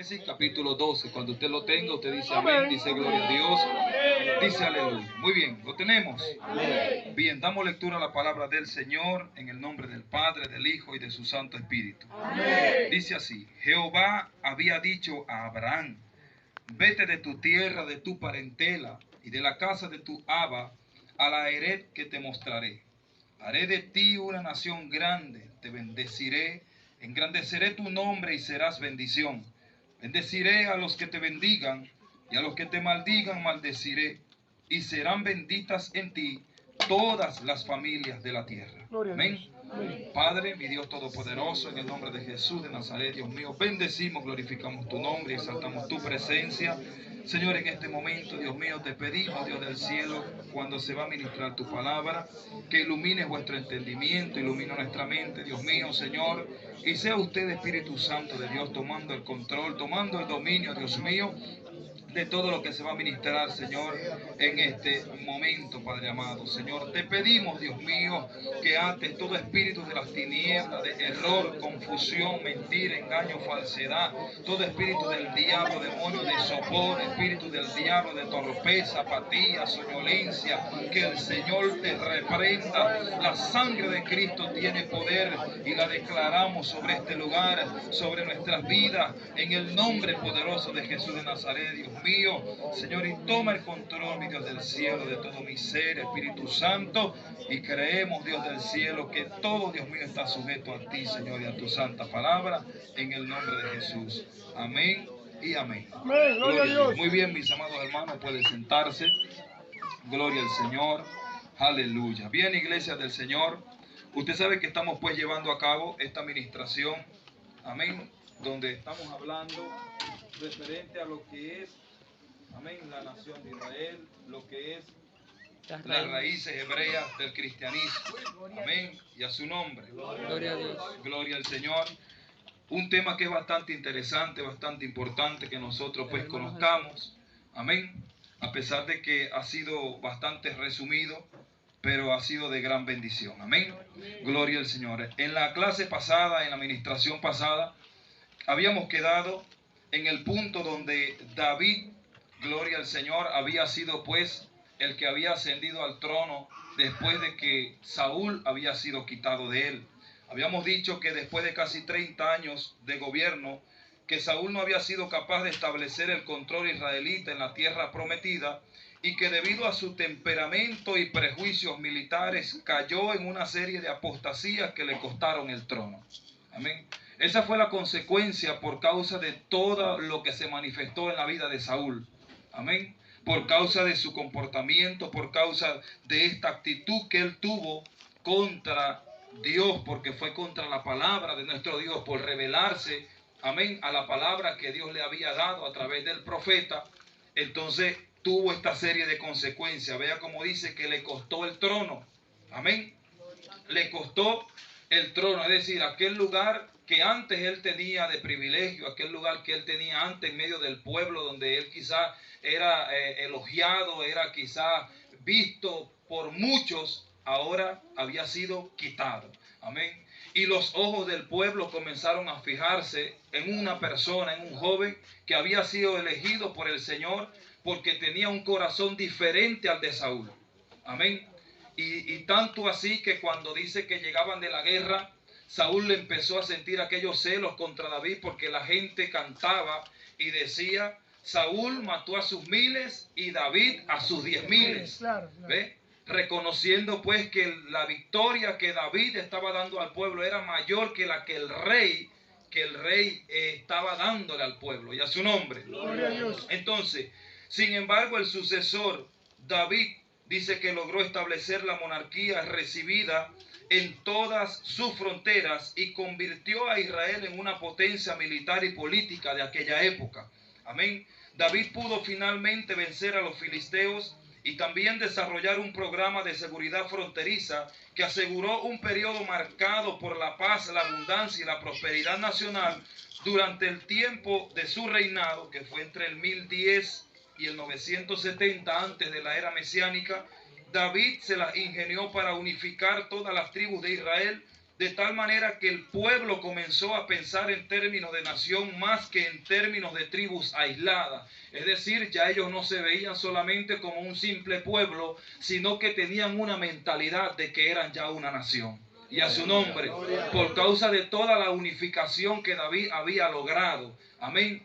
Génesis capítulo 12. Cuando usted lo tenga, usted dice amén, dice gloria a Dios, dice aleluya. Muy bien, ¿lo tenemos? Bien, damos lectura a la palabra del Señor en el nombre del Padre, del Hijo y de su Santo Espíritu. Dice así: Jehová había dicho a Abraham: vete de tu tierra, de tu parentela y de la casa de tu aba a la hered que te mostraré. Haré de ti una nación grande, te bendeciré, engrandeceré tu nombre y serás bendición. Bendeciré a los que te bendigan y a los que te maldigan maldeciré, y serán benditas en ti todas las familias de la tierra. Amén. Padre, mi Dios todopoderoso, en el nombre de Jesús de Nazaret, Dios mío, bendecimos, glorificamos tu nombre y exaltamos tu presencia. Señor, en este momento, Dios mío, te pedimos, Dios del cielo, cuando se va a ministrar tu palabra, que ilumine vuestro entendimiento, ilumine nuestra mente, Dios mío, Señor, y sea usted, Espíritu Santo de Dios, tomando el control, tomando el dominio, Dios mío, de todo lo que se va a ministrar, Señor, en este momento, Padre amado. Señor, te pedimos, Dios mío, que ates todo espíritu de las tinieblas, de error, confusión, mentira, engaño, falsedad, todo espíritu del diablo, demonio de sopor, espíritu del diablo de torpeza, apatía, soñolencia, que el Señor te reprenda. La sangre de Cristo tiene poder y la declaramos sobre este lugar, sobre nuestras vidas, en el nombre poderoso de Jesús de Nazaret, Dios mío, Señor, y toma el control, mi Dios del cielo, de todo mi ser, Espíritu Santo, y creemos, Dios del cielo, que todo, Dios mío, está sujeto a ti, Señor, y a tu santa palabra, en el nombre de Jesús. Amén y amén. Gloria a Dios. Muy bien, mis amados hermanos, pueden sentarse. Gloria al Señor. Aleluya. Bien, iglesia del Señor, usted sabe que estamos pues llevando a cabo esta administración, amén, donde estamos hablando referente a lo que es, amén, la nación de Israel, lo que es las raíces hebreas del cristianismo, amén, y a su nombre. Gloria a Dios. Gloria al Señor. Un tema que es bastante interesante, bastante importante que nosotros pues conozcamos, amén, a pesar de que ha sido bastante resumido, pero ha sido de gran bendición, amén. Gloria al Señor. En la clase pasada, en la administración pasada, habíamos quedado en el punto donde David, gloria al Señor, había sido pues el que había ascendido al trono después de que Saúl había sido quitado de él. Habíamos dicho que después de casi 30 años de gobierno, que Saúl no había sido capaz de establecer el control israelita en la tierra prometida, y que debido a su temperamento y prejuicios militares cayó en una serie de apostasías que le costaron el trono. Amén. Esa fue la consecuencia por causa de todo lo que se manifestó en la vida de Saúl. Amén. Por causa de su comportamiento, por causa de esta actitud que él tuvo contra Dios, porque fue contra la palabra de nuestro Dios, por rebelarse, amén, a la palabra que Dios le había dado a través del profeta. Entonces tuvo esta serie de consecuencias. Vea cómo dice que le costó el trono. Amén. Le costó el trono, es decir, aquel lugar que antes él tenía de privilegio, aquel lugar que él tenía antes en medio del pueblo, donde él quizá era elogiado, era quizá visto por muchos, ahora había sido quitado. Amén. Y los ojos del pueblo comenzaron a fijarse en una persona, en un joven que había sido elegido por el Señor porque tenía un corazón diferente al de Saúl. Amén. Y tanto así que cuando dice que llegaban de la guerra, Saúl le empezó a sentir aquellos celos contra David porque la gente cantaba y decía: Saúl mató a sus miles y David a sus 10,000. Claro. ¿Ve? Reconociendo pues que la victoria que David estaba dando al pueblo era mayor que la que el rey estaba dándole al pueblo y a su nombre. Gloria a Dios. Entonces, sin embargo, el sucesor David dice que logró establecer la monarquía recibida en todas sus fronteras y convirtió a Israel en una potencia militar y política de aquella época. Amén. David pudo finalmente vencer a los filisteos y también desarrollar un programa de seguridad fronteriza que aseguró un periodo marcado por la paz, la abundancia y la prosperidad nacional durante el tiempo de su reinado, que fue entre el 1010 y el 970 antes de la era mesiánica. David se las ingenió para unificar todas las tribus de Israel de tal manera que el pueblo comenzó a pensar en términos de nación más que en términos de tribus aisladas. Es decir, ya ellos no se veían solamente como un simple pueblo, sino que tenían una mentalidad de que eran ya una nación. Y a su nombre, por causa de toda la unificación que David había logrado. Amén.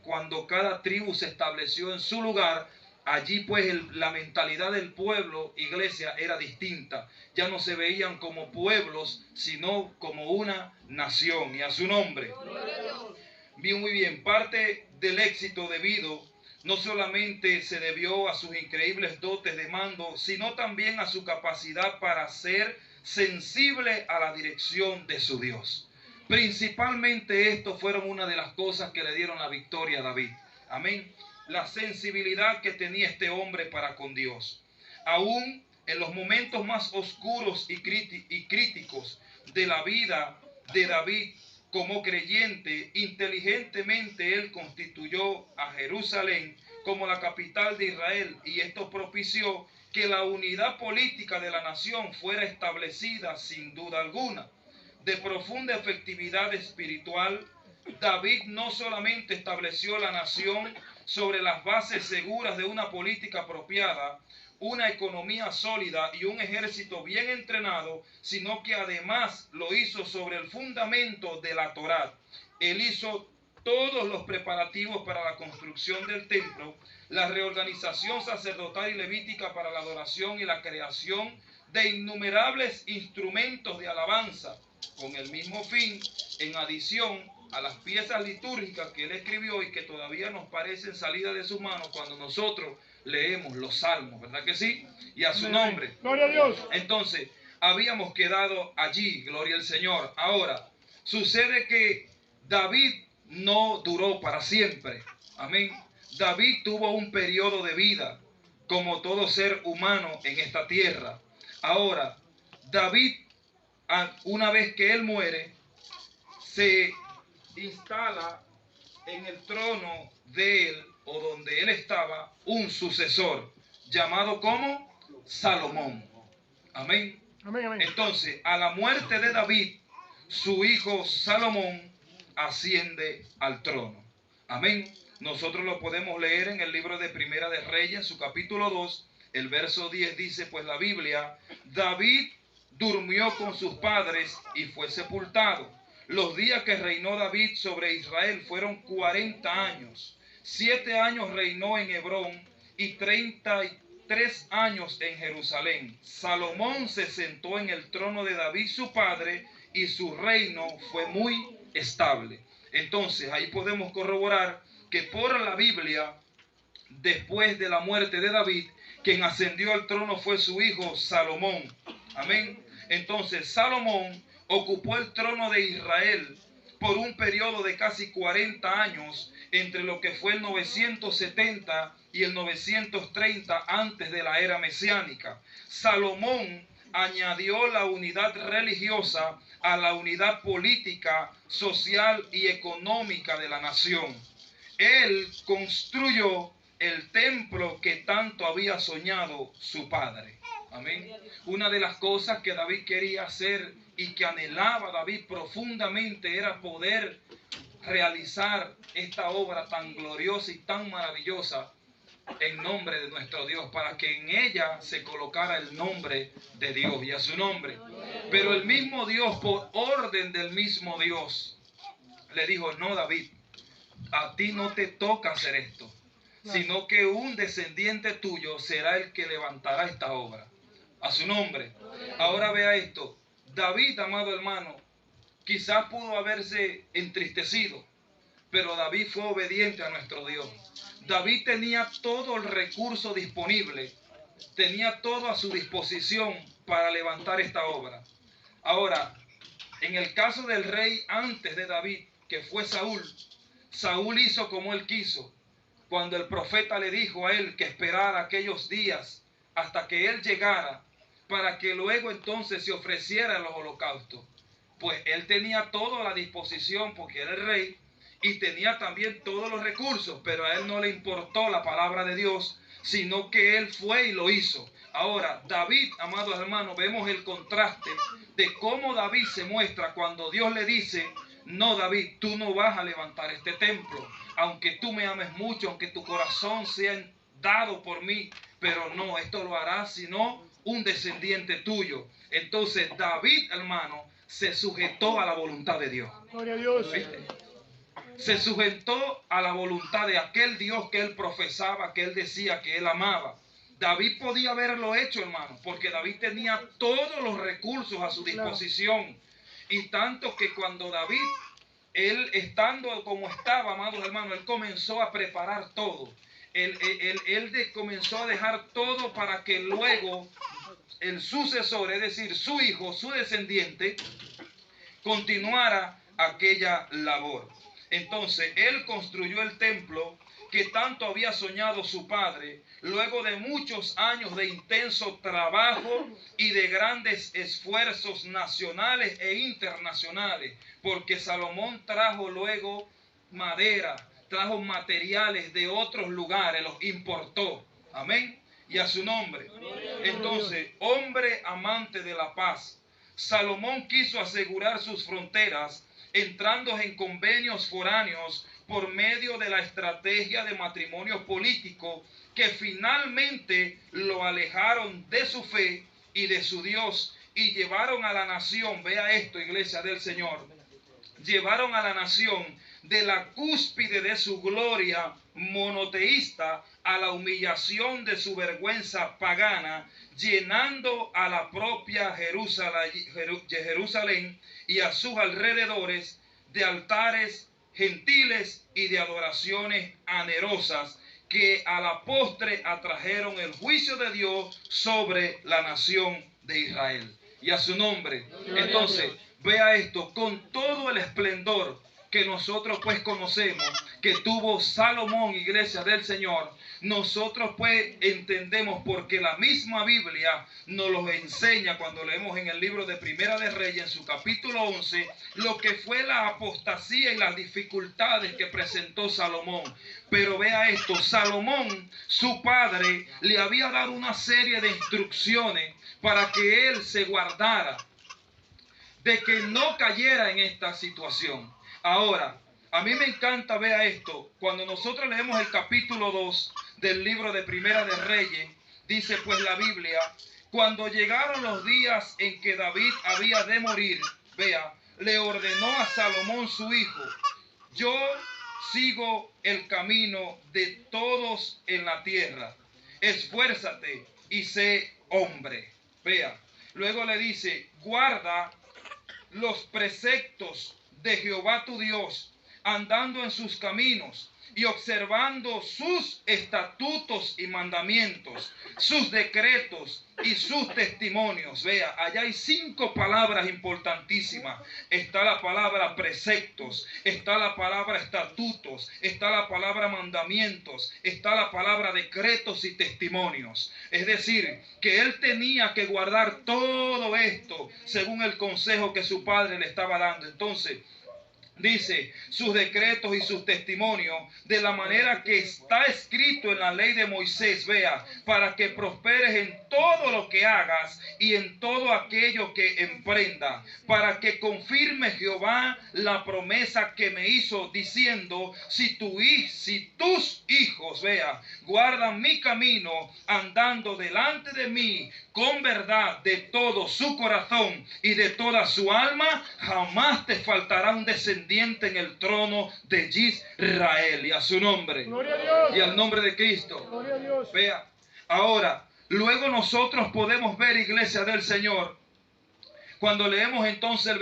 Cuando cada tribu se estableció en su lugar, allí pues la mentalidad del pueblo, iglesia, era distinta. Ya no se veían como pueblos, sino como una nación. Y a su nombre. Bien, muy bien. Parte del éxito debido no solamente se debió a sus increíbles dotes de mando, sino también a su capacidad para ser sensible a la dirección de su Dios. Principalmente esto fueron una de las cosas que le dieron la victoria a David. Amén. La sensibilidad que tenía este hombre para con Dios. Aún en los momentos más oscuros y críticos de la vida de David como creyente, inteligentemente él constituyó a Jerusalén como la capital de Israel, y esto propició que la unidad política de la nación fuera establecida sin duda alguna. De profunda efectividad espiritual, David no solamente estableció la nación sobre las bases seguras de una política apropiada, una economía sólida y un ejército bien entrenado, sino que además lo hizo sobre el fundamento de la Torá. Él hizo todos los preparativos para la construcción del templo, la reorganización sacerdotal y levítica para la adoración y la creación de innumerables instrumentos de alabanza, con el mismo fin, en adición a las piezas litúrgicas que él escribió y que todavía nos parecen salidas de sus manos cuando nosotros leemos los salmos, ¿verdad que sí? Y a su nombre. Gloria a Dios. Entonces, habíamos quedado allí, gloria al Señor. Ahora, sucede que David no duró para siempre. Amén. David tuvo un periodo de vida, como todo ser humano en esta tierra. Ahora, David, una vez que él muere, se instala en el trono de él, o donde él estaba, un sucesor, llamado como Salomón. Amén. Amén, amén. Entonces, a la muerte de David, su hijo Salomón asciende al trono. Amén. Nosotros lo podemos leer en el libro de Primera de Reyes, en su capítulo 2, el verso 10 dice, pues la Biblia, David durmió con sus padres y fue sepultado. Los días que reinó David sobre Israel fueron 40 años. 7 años reinó en Hebrón y 33 años en Jerusalén. Salomón se sentó en el trono de David su padre y su reino fue muy estable. Entonces ahí podemos corroborar que por la Biblia, después de la muerte de David, quien ascendió al trono fue su hijo Salomón. Amén. Entonces Salomón ocupó el trono de Israel por un periodo de casi 40 años, entre lo que fue el 970 y el 930 antes de la era mesiánica. Salomón añadió la unidad religiosa a la unidad política, social y económica de la nación. Él construyó el templo que tanto había soñado su padre. Amén. Una de las cosas que David quería hacer y que anhelaba David profundamente era poder realizar esta obra tan gloriosa y tan maravillosa en nombre de nuestro Dios, para que en ella se colocara el nombre de Dios y a su nombre. Pero el mismo Dios, por orden del mismo Dios, le dijo, no, David, a ti no te toca hacer esto, sino que un descendiente tuyo será el que levantará esta obra. A su nombre. Ahora vea esto. David, amado hermano, quizás pudo haberse entristecido, pero David fue obediente a nuestro Dios. David tenía todo el recurso disponible, tenía todo a su disposición para levantar esta obra. Ahora, en el caso del rey antes de David, que fue Saúl, Saúl hizo como él quiso. Cuando el profeta le dijo a él que esperara aquellos días hasta que él llegara, para que luego entonces se ofreciera el holocausto. Pues él tenía todo a la disposición porque era el rey y tenía también todos los recursos, pero a él no le importó la palabra de Dios, sino que él fue y lo hizo. Ahora, David, amados hermanos, vemos el contraste de cómo David se muestra cuando Dios le dice: no, David, tú no vas a levantar este templo, aunque tú me ames mucho, aunque tu corazón sea dado por mí, pero no, esto lo hará sino un descendiente tuyo. Entonces David, hermano, se sujetó a la voluntad de Dios. Gloria a Dios. ¿Viste? Se sujetó a la voluntad de aquel Dios que él profesaba, que él decía que él amaba. David podía haberlo hecho, hermano, porque David tenía todos los recursos a su disposición. Y tanto que cuando David, él estando como estaba, amados hermanos, él comenzó a preparar todo. Él comenzó a dejar todo para que luego el sucesor, es decir, su hijo, su descendiente, continuara aquella labor. Entonces, él construyó el templo que tanto había soñado su padre, luego de muchos años de intenso trabajo y de grandes esfuerzos nacionales e internacionales, porque Salomón trajo luego madera, trajo materiales de otros lugares, los importó. Amén. Y a su nombre. Entonces, hombre amante de la paz, Salomón quiso asegurar sus fronteras entrando en convenios foráneos por medio de la estrategia de matrimonio político que finalmente lo alejaron de su fe y de su Dios y llevaron a la nación, vea esto, iglesia del Señor, llevaron a la nación de la cúspide de su gloria monoteísta a la humillación de su vergüenza pagana, llenando a la propia Jerusalén y a sus alrededores de altares gentiles y de adoraciones anerosas que a la postre atrajeron el juicio de Dios sobre la nación de Israel. Y a su nombre. Entonces, vea esto, con todo el esplendor que nosotros pues conocemos que tuvo Salomón, iglesia del Señor, nosotros pues entendemos, porque la misma Biblia nos lo enseña cuando leemos en el libro de Primera de Reyes, en su capítulo 11, lo que fue la apostasía y las dificultades que presentó Salomón. Pero vea esto, Salomón, su padre, le había dado una serie de instrucciones para que él se guardara de que no cayera en esta situación. Ahora, a mí me encanta, vea esto, cuando nosotros leemos el capítulo 2 del libro de Primera de Reyes, dice pues la Biblia: cuando llegaron los días en que David había de morir, vea, le ordenó a Salomón su hijo: yo sigo el camino de todos en la tierra, esfuérzate y sé hombre. Vea, luego le dice: guarda los preceptos de Jehová tu Dios, andando en sus caminos y observando sus estatutos y mandamientos, sus decretos y sus testimonios. Vea, allá hay 5 palabras importantísimas. Está la palabra preceptos, está la palabra estatutos, está la palabra mandamientos, está la palabra decretos y testimonios. Es decir, que él tenía que guardar todo esto según el consejo que su padre le estaba dando. Entonces, dice, sus decretos y sus testimonios, de la manera que está escrito en la ley de Moisés, vea, para que prosperes en todo lo que hagas y en todo aquello que emprenda, para que confirme Jehová la promesa que me hizo, diciendo: si tus hijos, vea, guardan mi camino, andando delante de mí con verdad de todo su corazón y de toda su alma, jamás te faltará un descendiente en el trono de Israel. Y a su nombre. Gloria a Dios. Y al nombre de Cristo. Gloria a Dios. Vea, ahora, luego nosotros podemos ver, iglesia del Señor, cuando leemos entonces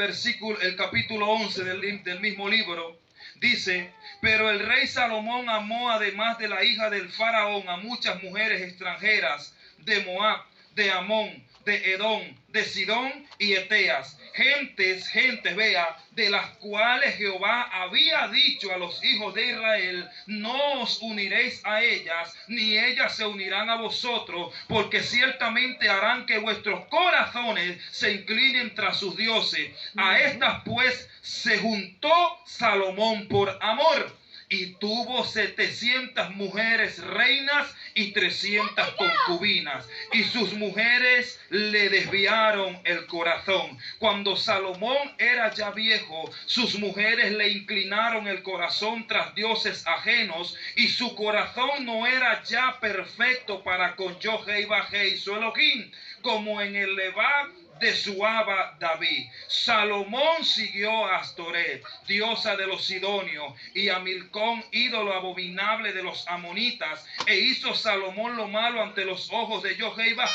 el capítulo 11 del mismo libro, dice: pero el rey Salomón amó, además de la hija del faraón, a muchas mujeres extranjeras de Moab, de Amón, de Edom, de Sidón y Eteas, gentes, vea, de las cuales Jehová había dicho a los hijos de Israel: no os uniréis a ellas, ni ellas se unirán a vosotros, porque ciertamente harán que vuestros corazones se inclinen tras sus dioses. A estas pues se juntó Salomón por amor, y tuvo 700 mujeres reinas y 300 concubinas, y sus mujeres le desviaron el corazón. Cuando Salomón era ya viejo, sus mujeres le inclinaron el corazón tras dioses ajenos, y su corazón no era ya perfecto para con Jehová su Elohim, como en el Lebá de su aba David. Salomón siguió a Astoret, diosa de los sidonios, y a Milcom, ídolo abominable de los amonitas, e hizo Salomón lo malo ante los ojos de Jehová,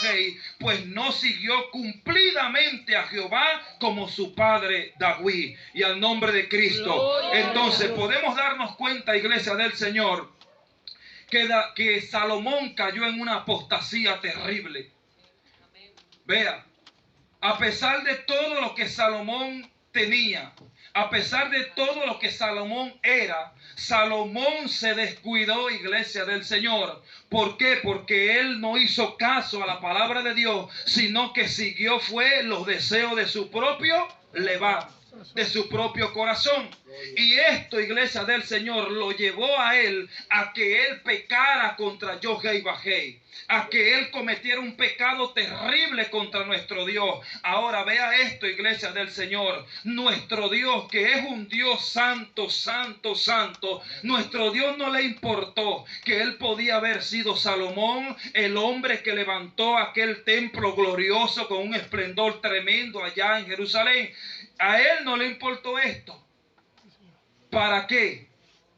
pues no siguió cumplidamente a Jehová como su padre David. Y al nombre de Cristo. Entonces podemos darnos cuenta, iglesia del Señor, que Salomón cayó en una apostasía terrible. Vea, a pesar de todo lo que Salomón tenía, a pesar de todo lo que Salomón era, Salomón se descuidó, iglesia del Señor. ¿Por qué? Porque él no hizo caso a la palabra de Dios, sino que siguió fue los deseos de su propio Lebá, de su propio corazón. Y esto, iglesia del Señor, lo llevó a él a que él pecara contra Jehová, a que él cometiera un pecado terrible contra nuestro Dios. Ahora vea esto, iglesia del Señor, nuestro Dios, que es un Dios santo, santo, santo, nuestro Dios no le importó que él podía haber sido Salomón, el hombre que levantó aquel templo glorioso con un esplendor tremendo allá en Jerusalén. A él no le importó esto. ¿Para qué?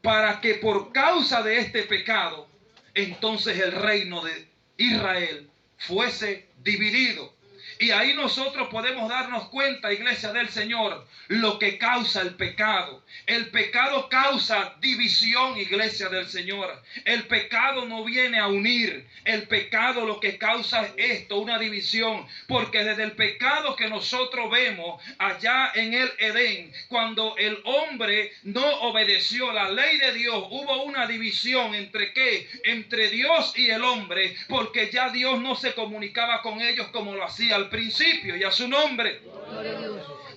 Para que por causa de este pecado, entonces el reino de Israel fuese dividido. Y ahí nosotros podemos darnos cuenta, iglesia del Señor, lo que causa el pecado. El pecado causa división, iglesia del Señor. El pecado no viene a unir. El pecado lo que causa es esto, una división. Porque desde el pecado que nosotros vemos allá en el Edén, cuando el hombre no obedeció la ley de Dios, hubo una división entre ¿qué? Entre Dios y el hombre, porque ya Dios no se comunicaba con ellos como lo hacía al principio, y a su nombre.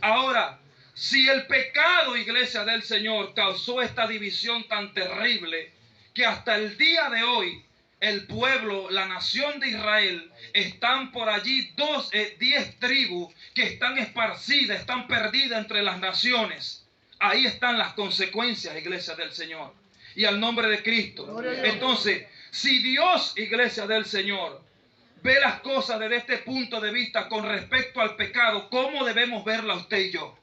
Ahora, si el pecado, iglesia del Señor, causó esta división tan terrible, que hasta el día de hoy el pueblo, la nación de Israel, están por allí 10 tribus que están esparcidas, están perdidas entre las naciones. Ahí están las consecuencias, iglesia del Señor, y al nombre de Cristo. Entonces, si Dios, iglesia del Señor, ve las cosas desde este punto de vista con respecto al pecado, ¿cómo debemos verla usted y yo?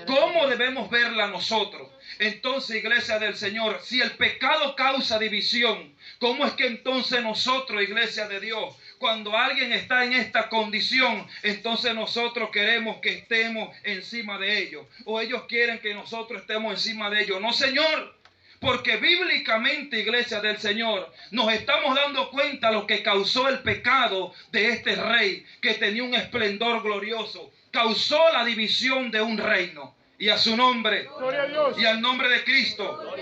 ¿Cómo debemos verla nosotros? Entonces, iglesia del Señor, si el pecado causa división, ¿cómo es que entonces nosotros, iglesia de Dios, cuando alguien está en esta condición, entonces nosotros queremos que estemos encima de ellos? ¿O ellos quieren que nosotros estemos encima de ellos? No, Señor. Porque bíblicamente, iglesia del Señor, nos estamos dando cuenta de lo que causó el pecado de este rey que tenía un esplendor glorioso. Causó la división de un reino. Y a su nombre, y al nombre de Cristo.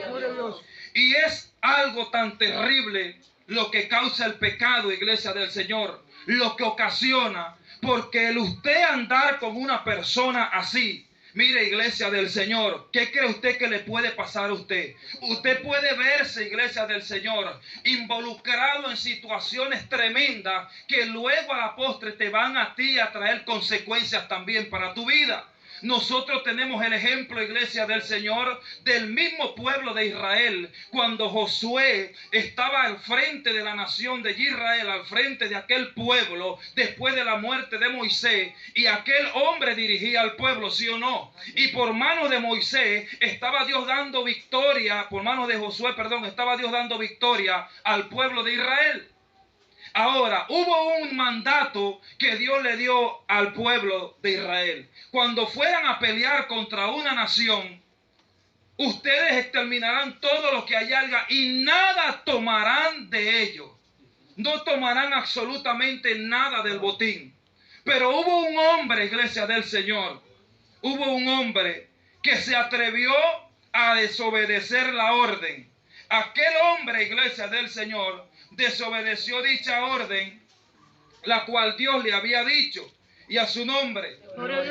Y es algo tan terrible lo que causa el pecado, iglesia del Señor. Lo que ocasiona, porque el usted andar con una persona así, mire, iglesia del Señor, ¿qué cree usted que le puede pasar a usted? Usted puede verse, iglesia del Señor, involucrado en situaciones tremendas que luego a la postre te van a ti a traer consecuencias también para tu vida. Nosotros tenemos el ejemplo, iglesia del Señor, del mismo pueblo de Israel, cuando Josué estaba al frente de la nación de Israel, al frente de aquel pueblo, después de la muerte de Moisés, y aquel hombre dirigía al pueblo, ¿sí o no? Y por mano de Moisés estaba Dios dando victoria, por mano de Josué, perdón, estaba Dios dando victoria al pueblo de Israel. Ahora, hubo un mandato que Dios le dio al pueblo de Israel. Cuando fueran a pelear contra una nación, ustedes exterminarán todo lo que haya y nada tomarán de ellos. No tomarán absolutamente nada del botín. Pero hubo un hombre, iglesia del Señor, hubo un hombre que se atrevió a desobedecer la orden. Aquel hombre, iglesia del Señor, desobedeció dicha orden, la cual Dios le había dicho, y a su nombre.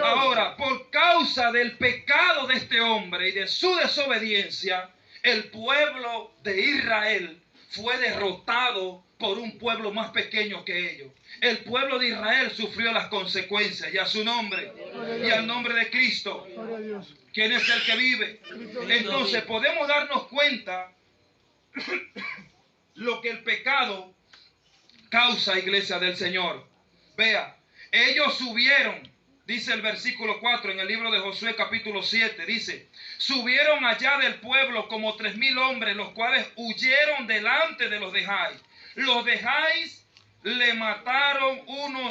Ahora, por causa del pecado de este hombre y de su desobediencia, el pueblo de Israel fue derrotado por un pueblo más pequeño que ellos. El pueblo de Israel sufrió las consecuencias, y a su nombre, y al nombre de Cristo, ¿quién es el que vive? Entonces podemos darnos cuenta lo que el pecado causa, iglesia del Señor. Vea, ellos subieron, dice el versículo 4 en el libro de Josué capítulo 7, dice: subieron allá del pueblo como 3,000 hombres, los cuales huyeron delante de los de Jai. Los de Jai le mataron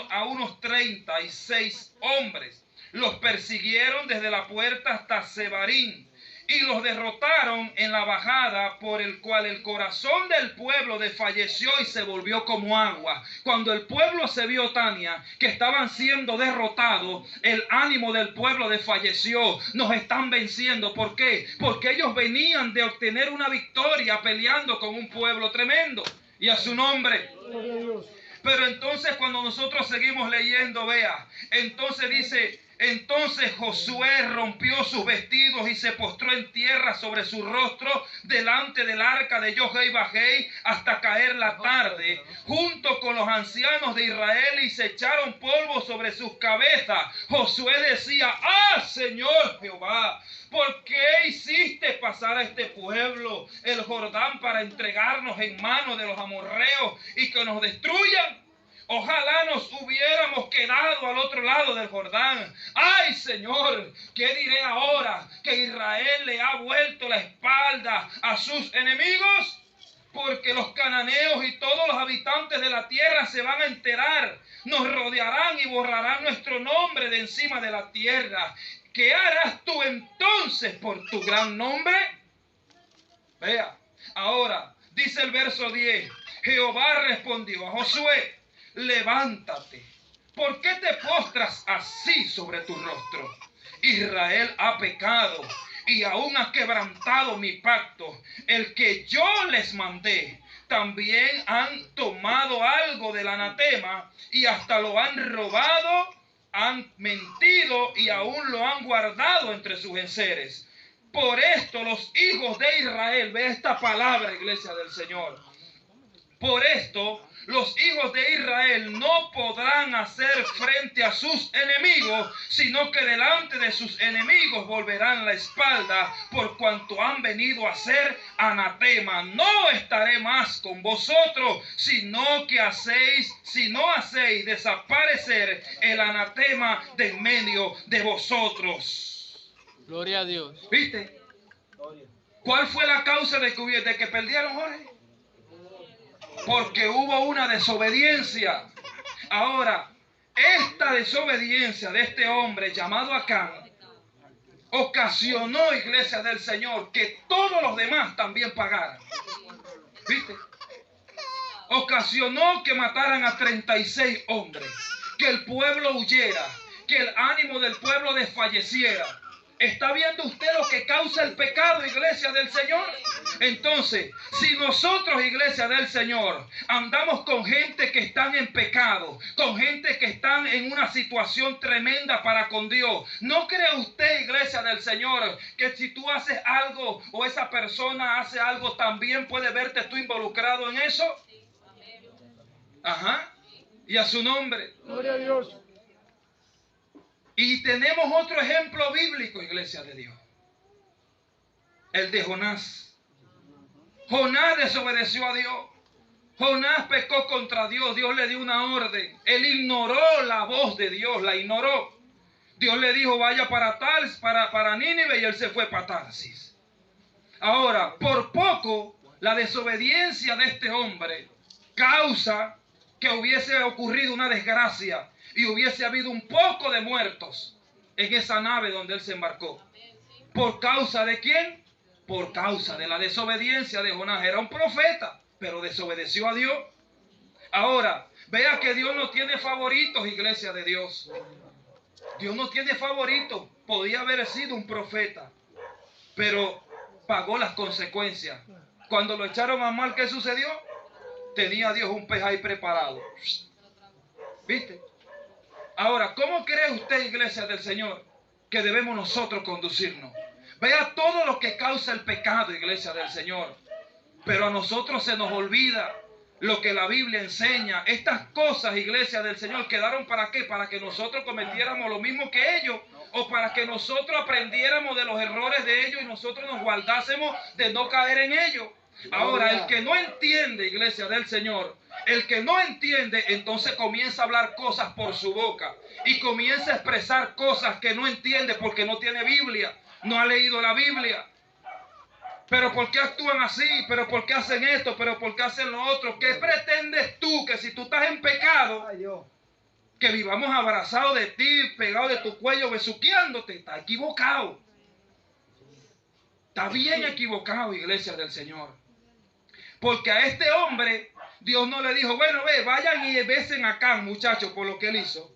a unos 36 hombres. Los persiguieron desde la puerta hasta Sebarín y los derrotaron en la bajada, por el cual el corazón del pueblo desfalleció y se volvió como agua. Cuando el pueblo se vio, Tania, que estaban siendo derrotados, el ánimo del pueblo desfalleció. Nos están venciendo. ¿Por qué? Porque ellos venían de obtener una victoria peleando con un pueblo tremendo. Y a su nombre. Pero entonces cuando nosotros seguimos leyendo, vea, entonces dice: entonces Josué rompió sus vestidos y se postró en tierra sobre su rostro delante del arca de Yahvé hasta caer la tarde, junto con los ancianos de Israel, y se echaron polvo sobre sus cabezas. Josué decía: ¡ah, Señor Jehová! ¿Por qué hiciste pasar a este pueblo el Jordán para entregarnos en manos de los amorreos y que nos destruyan? Ojalá nos hubiéramos quedado al otro lado del Jordán. ¡Ay, Señor! ¿Qué diré ahora que Israel le ha vuelto la espalda a sus enemigos? Porque los cananeos y todos los habitantes de la tierra se van a enterar. Nos rodearán y borrarán nuestro nombre de encima de la tierra. ¿Qué harás tú entonces por tu gran nombre? Vea, ahora dice el verso 10. Jehová respondió a Josué: levántate, ¿por qué te postras así sobre tu rostro? Israel ha pecado y aún ha quebrantado mi pacto, el que yo les mandé. También han tomado algo del anatema y hasta lo han robado, han mentido y aún lo han guardado entre sus enseres. Por esto los hijos de Israel, ve esta palabra, iglesia del Señor. Por esto los hijos de Israel no podrán hacer frente a sus enemigos, sino que delante de sus enemigos volverán la espalda, por cuanto han venido a ser anatema. No estaré más con vosotros, sino hacéis desaparecer el anatema de en medio de vosotros. Gloria a Dios. ¿Viste? ¿Cuál fue la causa de que perdieron, Jorge? Porque hubo una desobediencia. Ahora, esta desobediencia de este hombre llamado Acán ocasionó, iglesia del Señor, que todos los demás también pagaran. ¿Viste? Ocasionó que mataran a 36 hombres, que el pueblo huyera, que el ánimo del pueblo desfalleciera. ¿Está viendo usted lo que causa el pecado, iglesia del Señor? Entonces, si nosotros, iglesia del Señor, andamos con gente que están en pecado, con gente que están en una situación tremenda para con Dios, ¿no cree usted, iglesia del Señor, que si tú haces algo o esa persona hace algo, también puede verte tú involucrado en eso? Ajá. Y a su nombre. Gloria a Dios. Y tenemos otro ejemplo bíblico, iglesia de Dios. El de Jonás. Jonás desobedeció a Dios. Jonás pecó contra Dios. Dios le dio una orden. Él ignoró la voz de Dios, la ignoró. Dios le dijo: vaya para Nínive, y él se fue para Tarsis. Ahora, por poco, la desobediencia de este hombre causa que hubiese ocurrido una desgracia y hubiese habido un poco de muertos en esa nave donde él se embarcó. ¿Por causa de quién? Por causa de la desobediencia de Jonás. Era un profeta, pero desobedeció a Dios. Ahora, vea que Dios no tiene favoritos, iglesia de Dios. Dios no tiene favoritos. Podía haber sido un profeta, pero pagó las consecuencias. Cuando lo echaron a mal, ¿qué sucedió? Tenía Dios un pez ahí preparado. ¿Viste? Ahora, ¿cómo cree usted, iglesia del Señor, que debemos nosotros conducirnos? Vea todo lo que causa el pecado, iglesia del Señor. Pero a nosotros se nos olvida lo que la Biblia enseña. Estas cosas, iglesia del Señor, quedaron ¿para qué? Para que nosotros cometiéramos lo mismo que ellos, o para que nosotros aprendiéramos de los errores de ellos y nosotros nos guardásemos de no caer en ellos. Ahora, el que no entiende, iglesia del Señor, el que no entiende, entonces comienza a hablar cosas por su boca y comienza a expresar cosas que no entiende porque no tiene Biblia, no ha leído la Biblia. Pero ¿por qué actúan así? ¿Pero por qué hacen esto? ¿Pero por qué hacen lo otro? ¿Qué pretendes tú? Que si tú estás en pecado, que vivamos abrazados de ti, pegados de tu cuello, besuqueándote. Está equivocado. Está bien equivocado, iglesia del Señor. Porque a este hombre, Dios no le dijo, bueno, vayan y besen acá, muchachos, por lo que él hizo.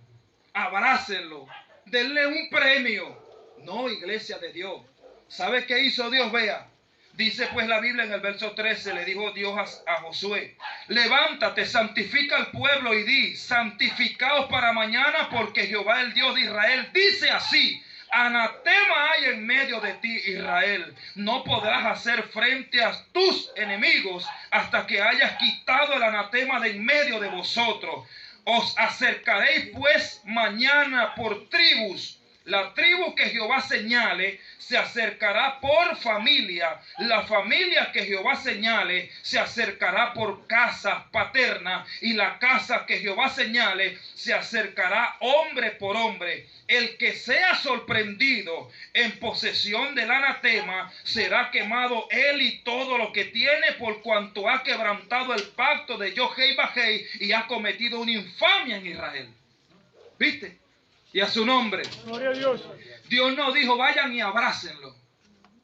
Abrácenlo. Denle un premio. No, iglesia de Dios. ¿Sabe qué hizo Dios? Vea. Dice pues la Biblia en el verso 13, le dijo Dios a Josué, levántate, santifica al pueblo y di, santificaos para mañana, porque Jehová el Dios de Israel dice así, anatema hay en medio de ti, Israel, no podrás hacer frente a tus enemigos hasta que hayas quitado el anatema de en medio de vosotros. Os acercaréis pues mañana por tribus. La tribu que Jehová señale se acercará por familia. La familia que Jehová señale se acercará por casa paterna. Y la casa que Jehová señale se acercará hombre por hombre. El que sea sorprendido en posesión del anatema será quemado él y todo lo que tiene, por cuanto ha quebrantado el pacto de Yohei Bajei y ha cometido una infamia en Israel. ¿Viste? Y a su nombre. Gloria a Dios. Dios no dijo vayan y abrácenlo.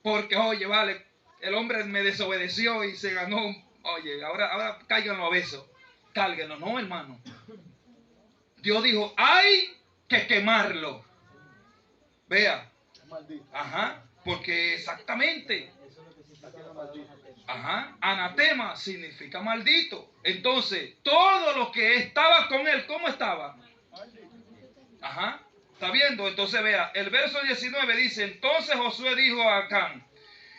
Porque, oye, vale, el hombre me desobedeció y se ganó. Oye, ahora cáiganlo a besos. Cálguenlo, no, hermano. Dios dijo, hay que quemarlo. Vea. Ajá, porque exactamente. Ajá, anatema significa maldito. Entonces, todo lo que estaba con él, ¿cómo estaba? Ajá, ¿está viendo? Entonces vea, el verso 19 dice, entonces Josué dijo a Acán,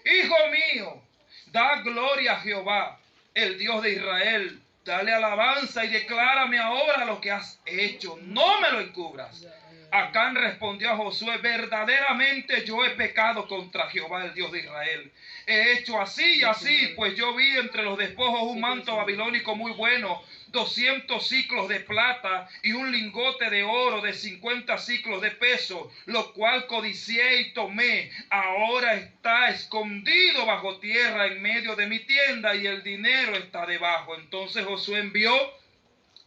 hijo mío, da gloria a Jehová, el Dios de Israel, dale alabanza y declárame ahora lo que has hecho, no me lo encubras. Acán respondió a Josué, verdaderamente yo he pecado contra Jehová, el Dios de Israel. He hecho así y así, pues yo vi entre los despojos un manto babilónico muy bueno, 200 siclos de plata y un lingote de oro de 50 siclos de peso, lo cual codicié y tomé. Ahora está escondido bajo tierra en medio de mi tienda y el dinero está debajo. Entonces Josué envió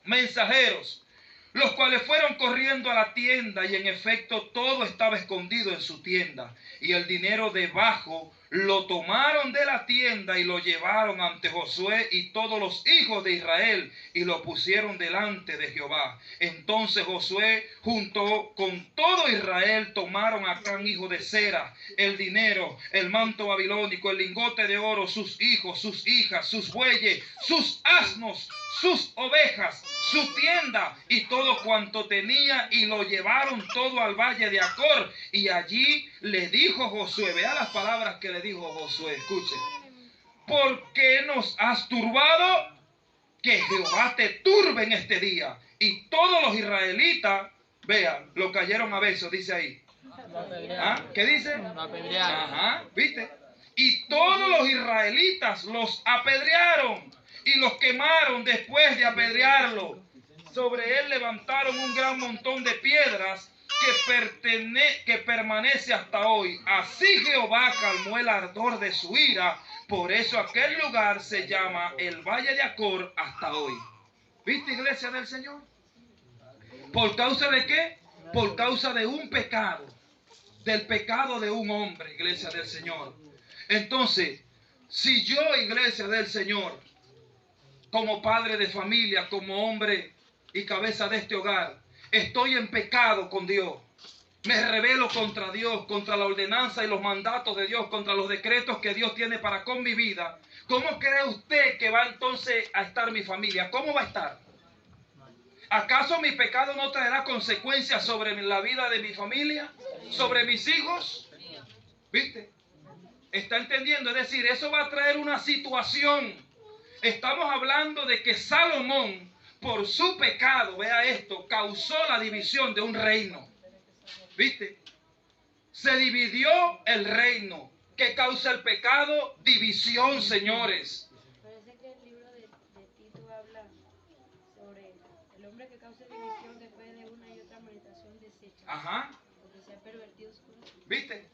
mensajeros, los cuales fueron corriendo a la tienda y en efecto todo estaba escondido en su tienda y el dinero debajo lo tomaron de la tienda y lo llevaron ante Josué y todos los hijos de Israel y lo pusieron delante de Jehová. Entonces Josué junto con todo Israel tomaron a Acán hijo de Zera el dinero, el manto babilónico, el lingote de oro, sus hijos, sus hijas, sus bueyes, sus asnos, sus ovejas, su tienda y todo cuanto tenía, y lo llevaron todo al valle de Acor. Y allí le dijo Josué, vea las palabras que le dijo Josué, escuche, ¿por qué nos has turbado? Que Jehová te turbe en este día. Y todos los israelitas, vean, lo cayeron a besos, dice ahí. ¿Ah? ¿Qué dice? Ajá, ¿viste? Y todos los israelitas los apedrearon y los quemaron después de apedrearlo. Sobre él levantaron un gran montón de piedras que permanece hasta hoy. Así Jehová calmó el ardor de su ira. Por eso aquel lugar se llama el Valle de Acor hasta hoy. ¿Viste, iglesia del Señor? ¿Por causa de qué? Por causa de un pecado. Del pecado de un hombre, iglesia del Señor. Entonces, si yo, iglesia del Señor, como padre de familia, como hombre y cabeza de este hogar, estoy en pecado con Dios, me rebelo contra Dios, contra la ordenanza y los mandatos de Dios, contra los decretos que Dios tiene para con mi vida, ¿cómo cree usted que va entonces a estar mi familia? ¿Cómo va a estar? ¿Acaso mi pecado no traerá consecuencias sobre la vida de mi familia? ¿Sobre mis hijos? ¿Viste? ¿Está entendiendo? Es decir, eso va a traer una situación. Estamos hablando de que Salomón, por su pecado, vea esto, causó la división de un reino. ¿Viste? Se dividió el reino. ¿Qué causa el pecado? División, señores. Parece que el libro de Tito habla sobre el hombre que causa división después de una y otra meditación deshecha. Ajá. Porque se ha pervertido su corazón. ¿Viste?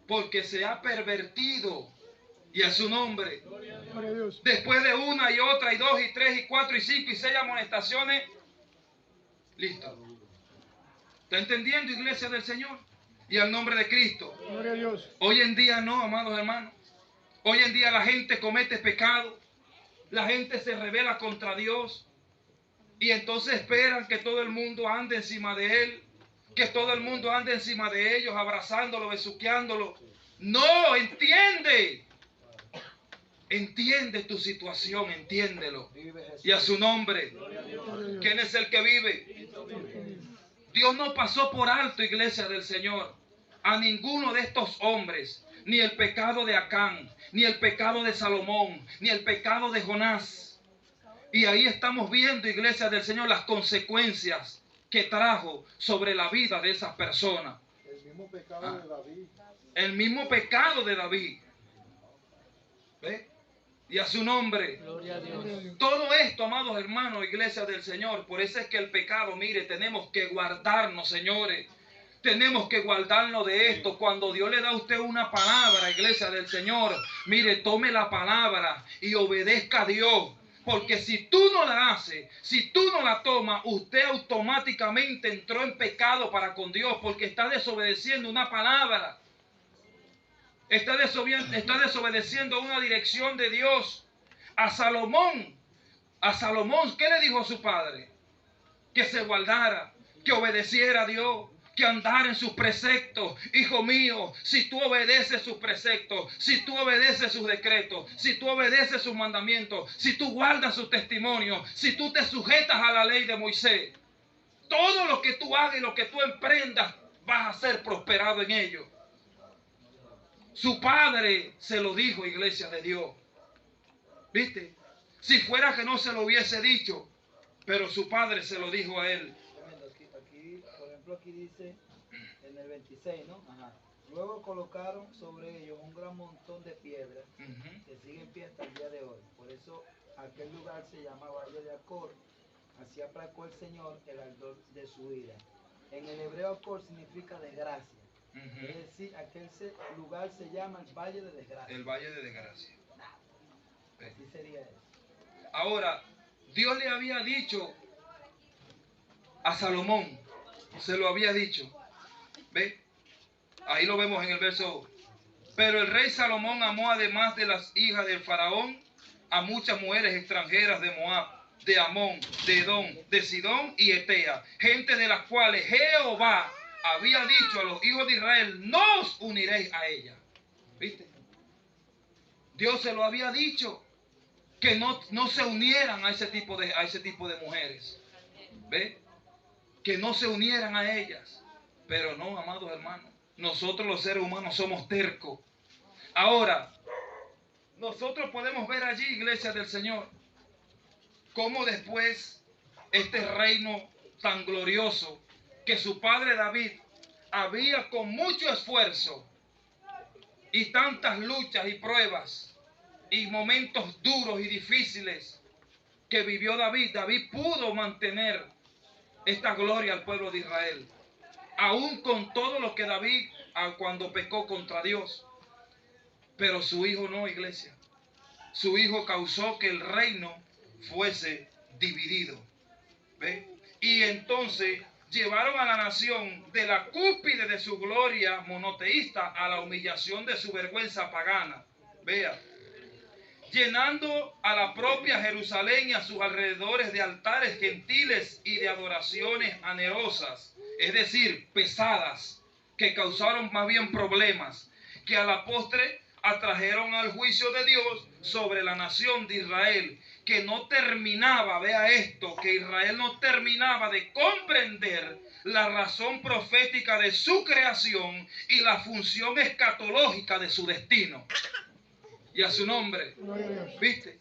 Porque se ha pervertido. Y a su nombre. Después de una y otra y dos y tres y cuatro y cinco y seis amonestaciones. Listo. ¿Está entendiendo, iglesia del Señor? Y al nombre de Cristo. Gloria a Dios. Hoy en día no, amados hermanos. Hoy en día la gente comete pecado. La gente se rebela contra Dios. Y entonces esperan que todo el mundo ande encima de Él. Que todo el mundo ande encima de ellos, abrazándolo, besuqueándolo. No, entiende. Entiende tu situación, entiéndelo. Y a su nombre. ¿Quién es el que vive? Dios no pasó por alto, iglesia del Señor, a ninguno de estos hombres. Ni el pecado de Acán, ni el pecado de Salomón, ni el pecado de Jonás. Y ahí estamos viendo, iglesia del Señor, las consecuencias que trajo sobre la vida de esas personas. El mismo pecado de David. El mismo pecado de David. ¿Ve? Y a su nombre. Gloria a Dios. Todo esto, amados hermanos, iglesia del Señor, por eso es que el pecado, mire, tenemos que guardarnos, señores. Tenemos que guardarnos de esto. Cuando Dios le da a usted una palabra, iglesia del Señor, mire, tome la palabra y obedezca a Dios. Porque si tú no la haces, si tú no la tomas, usted automáticamente entró en pecado para con Dios, porque está desobedeciendo una palabra. Está desobedeciendo una dirección de Dios. A Salomón, ¿qué le dijo a su padre? Que se guardara, que obedeciera a Dios, que andara en sus preceptos. Hijo mío, si tú obedeces sus preceptos, si tú obedeces sus decretos, si tú obedeces sus mandamientos, si tú guardas sus testimonios, si tú te sujetas a la ley de Moisés, todo lo que tú hagas y lo que tú emprendas, vas a ser prosperado en ello. Su padre se lo dijo, iglesia de Dios. ¿Viste? Si fuera que no se lo hubiese dicho, pero su padre se lo dijo a él. Aquí, por ejemplo, aquí dice en el 26, ¿no? Ajá. Luego colocaron sobre ellos un gran montón de piedras que siguen en pie hasta el día de hoy. Por eso aquel lugar se llama Valle de Acor. Así aplacó el Señor el ardor de su ira. En el hebreo Acor significa desgracia. Es decir, lugar se llama el Valle de Desgracia. El Valle de Desgracia. Así sería eso. Ahora, Dios le había dicho a Salomón, se lo había dicho. ¿Ve? Ahí lo vemos en el verso. Pero el rey Salomón amó, además de las hijas del faraón, a muchas mujeres extranjeras de Moab, de Amón, de Edom, de Sidón y Etea, gente de las cuales Jehová había dicho a los hijos de Israel: no os uniréis a ella. ¿Viste? Dios se lo había dicho, que no se unieran a ese tipo de mujeres. ¿Ve? Que no se unieran a ellas. Pero no, amados hermanos, nosotros los seres humanos somos tercos. Ahora, nosotros podemos ver allí, iglesia del Señor, cómo después este reino tan glorioso que su padre David había con mucho esfuerzo y tantas luchas y pruebas y momentos duros y difíciles que vivió David, David pudo mantener esta gloria al pueblo de Israel, aún con todo lo que David cuando pecó contra Dios. Pero su hijo no, iglesia. Su hijo causó que el reino fuese dividido. ¿Ve? Y entonces llevaron a la nación de la cúspide de su gloria monoteísta a la humillación de su vergüenza pagana. Vea, llenando a la propia Jerusalén y a sus alrededores de altares gentiles y de adoraciones anerosas, es decir, pesadas, que causaron más bien problemas, que a la postre atrajeron al juicio de Dios sobre la nación de Israel, que no terminaba, vea esto, que Israel no terminaba de comprender la razón profética de su creación y la función escatológica de su destino. Y a su nombre, ¿viste?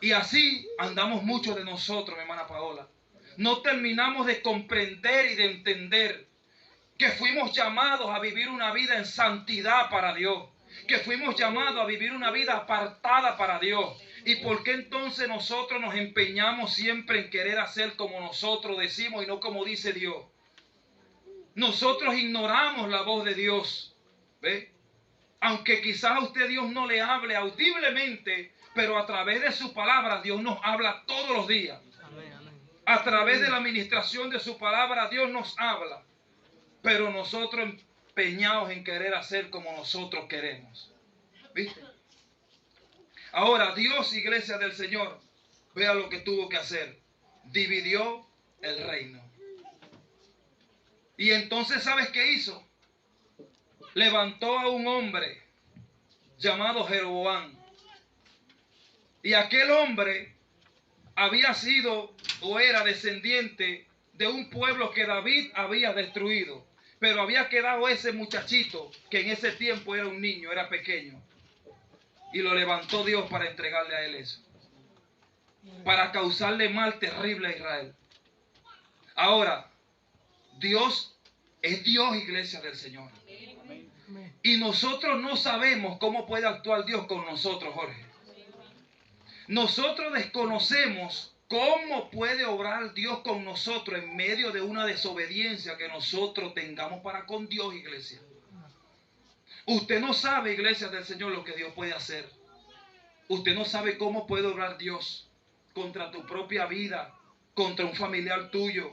Y así andamos muchos de nosotros, mi hermana Paola. No terminamos de comprender y de entender que fuimos llamados a vivir una vida en santidad para Dios, que fuimos llamados a vivir una vida apartada para Dios. ¿Y por qué entonces nosotros nos empeñamos siempre en querer hacer como nosotros decimos y no como dice Dios? Nosotros ignoramos la voz de Dios, ¿ve? Aunque quizás a usted Dios no le hable audiblemente, pero a través de su palabra Dios nos habla todos los días. A través de la administración de su palabra Dios nos habla. Pero nosotros empeñados en querer hacer como nosotros queremos. ¿Viste? Ahora Dios, iglesia del Señor, vea lo que tuvo que hacer. Dividió el reino. Y entonces, ¿sabes qué hizo? Levantó a un hombre llamado Jeroboam. Y aquel hombre había sido o era descendiente de un pueblo que David había destruido. Pero había quedado ese muchachito que en ese tiempo era un niño, era pequeño. Y lo levantó Dios para entregarle a él eso. Para causarle mal terrible a Israel. Ahora, Dios es Dios, iglesia del Señor. Y nosotros no sabemos cómo puede actuar Dios con nosotros, Jorge. Nosotros desconocemos cómo puede obrar Dios con nosotros en medio de una desobediencia que nosotros tengamos para con Dios, iglesia. Usted no sabe, iglesia del Señor, lo que Dios puede hacer. Usted no sabe cómo puede obrar Dios contra tu propia vida, contra un familiar tuyo,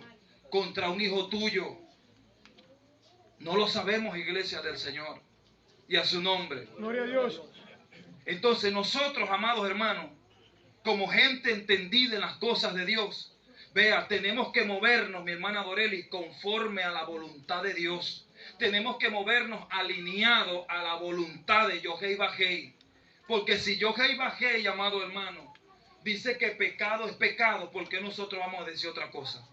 contra un hijo tuyo. No lo sabemos, iglesia del Señor. Y a su nombre. Gloria a Dios. Entonces nosotros, amados hermanos, como gente entendida en las cosas de Dios, vea, tenemos que movernos, mi hermana Dorelis, conforme a la voluntad de Dios. Tenemos que movernos alineados a la voluntad de Yohei Bajei. Porque si Yohei Bajei, amado hermano, dice que pecado es pecado, ¿por qué nosotros vamos a decir otra cosa?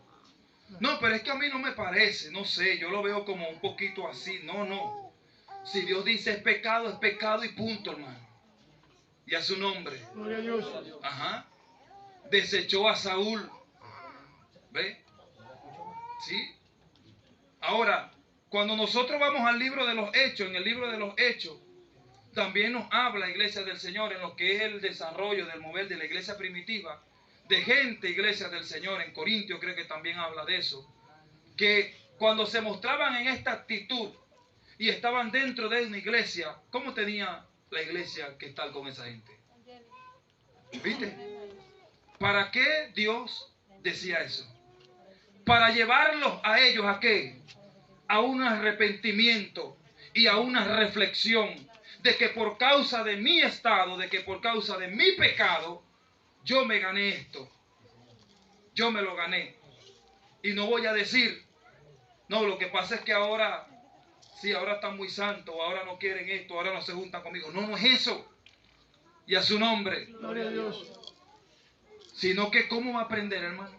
No, pero es que a mí no me parece, no sé, yo lo veo como un poquito así. No, no. Si Dios dice es pecado y punto, hermano. Y a su nombre. Gloria a Dios. Ajá. Desechó a Saúl. ¿Ve? ¿Sí? Ahora, cuando nosotros vamos al libro de los Hechos, en el libro de los Hechos, también nos habla, iglesia del Señor, en lo que es el desarrollo del mover de la iglesia primitiva, de gente, iglesia del Señor, en Corintios creo que también habla de eso, que cuando se mostraban en esta actitud y estaban dentro de una iglesia, ¿cómo tenía la iglesia que estar con esa gente? ¿Viste? ¿Para qué Dios decía eso? Para llevarlos a ellos ¿a qué? A un arrepentimiento y a una reflexión de que por causa de mi estado, de que por causa de mi pecado, yo me gané esto. Yo me lo gané. Y no voy a decir, no, lo que pasa es que ahora, sí, ahora están muy santos, ahora no quieren esto, ahora no se juntan conmigo. No, no es eso. Y a su nombre. Gloria a Dios. Sino que cómo va a aprender, hermano.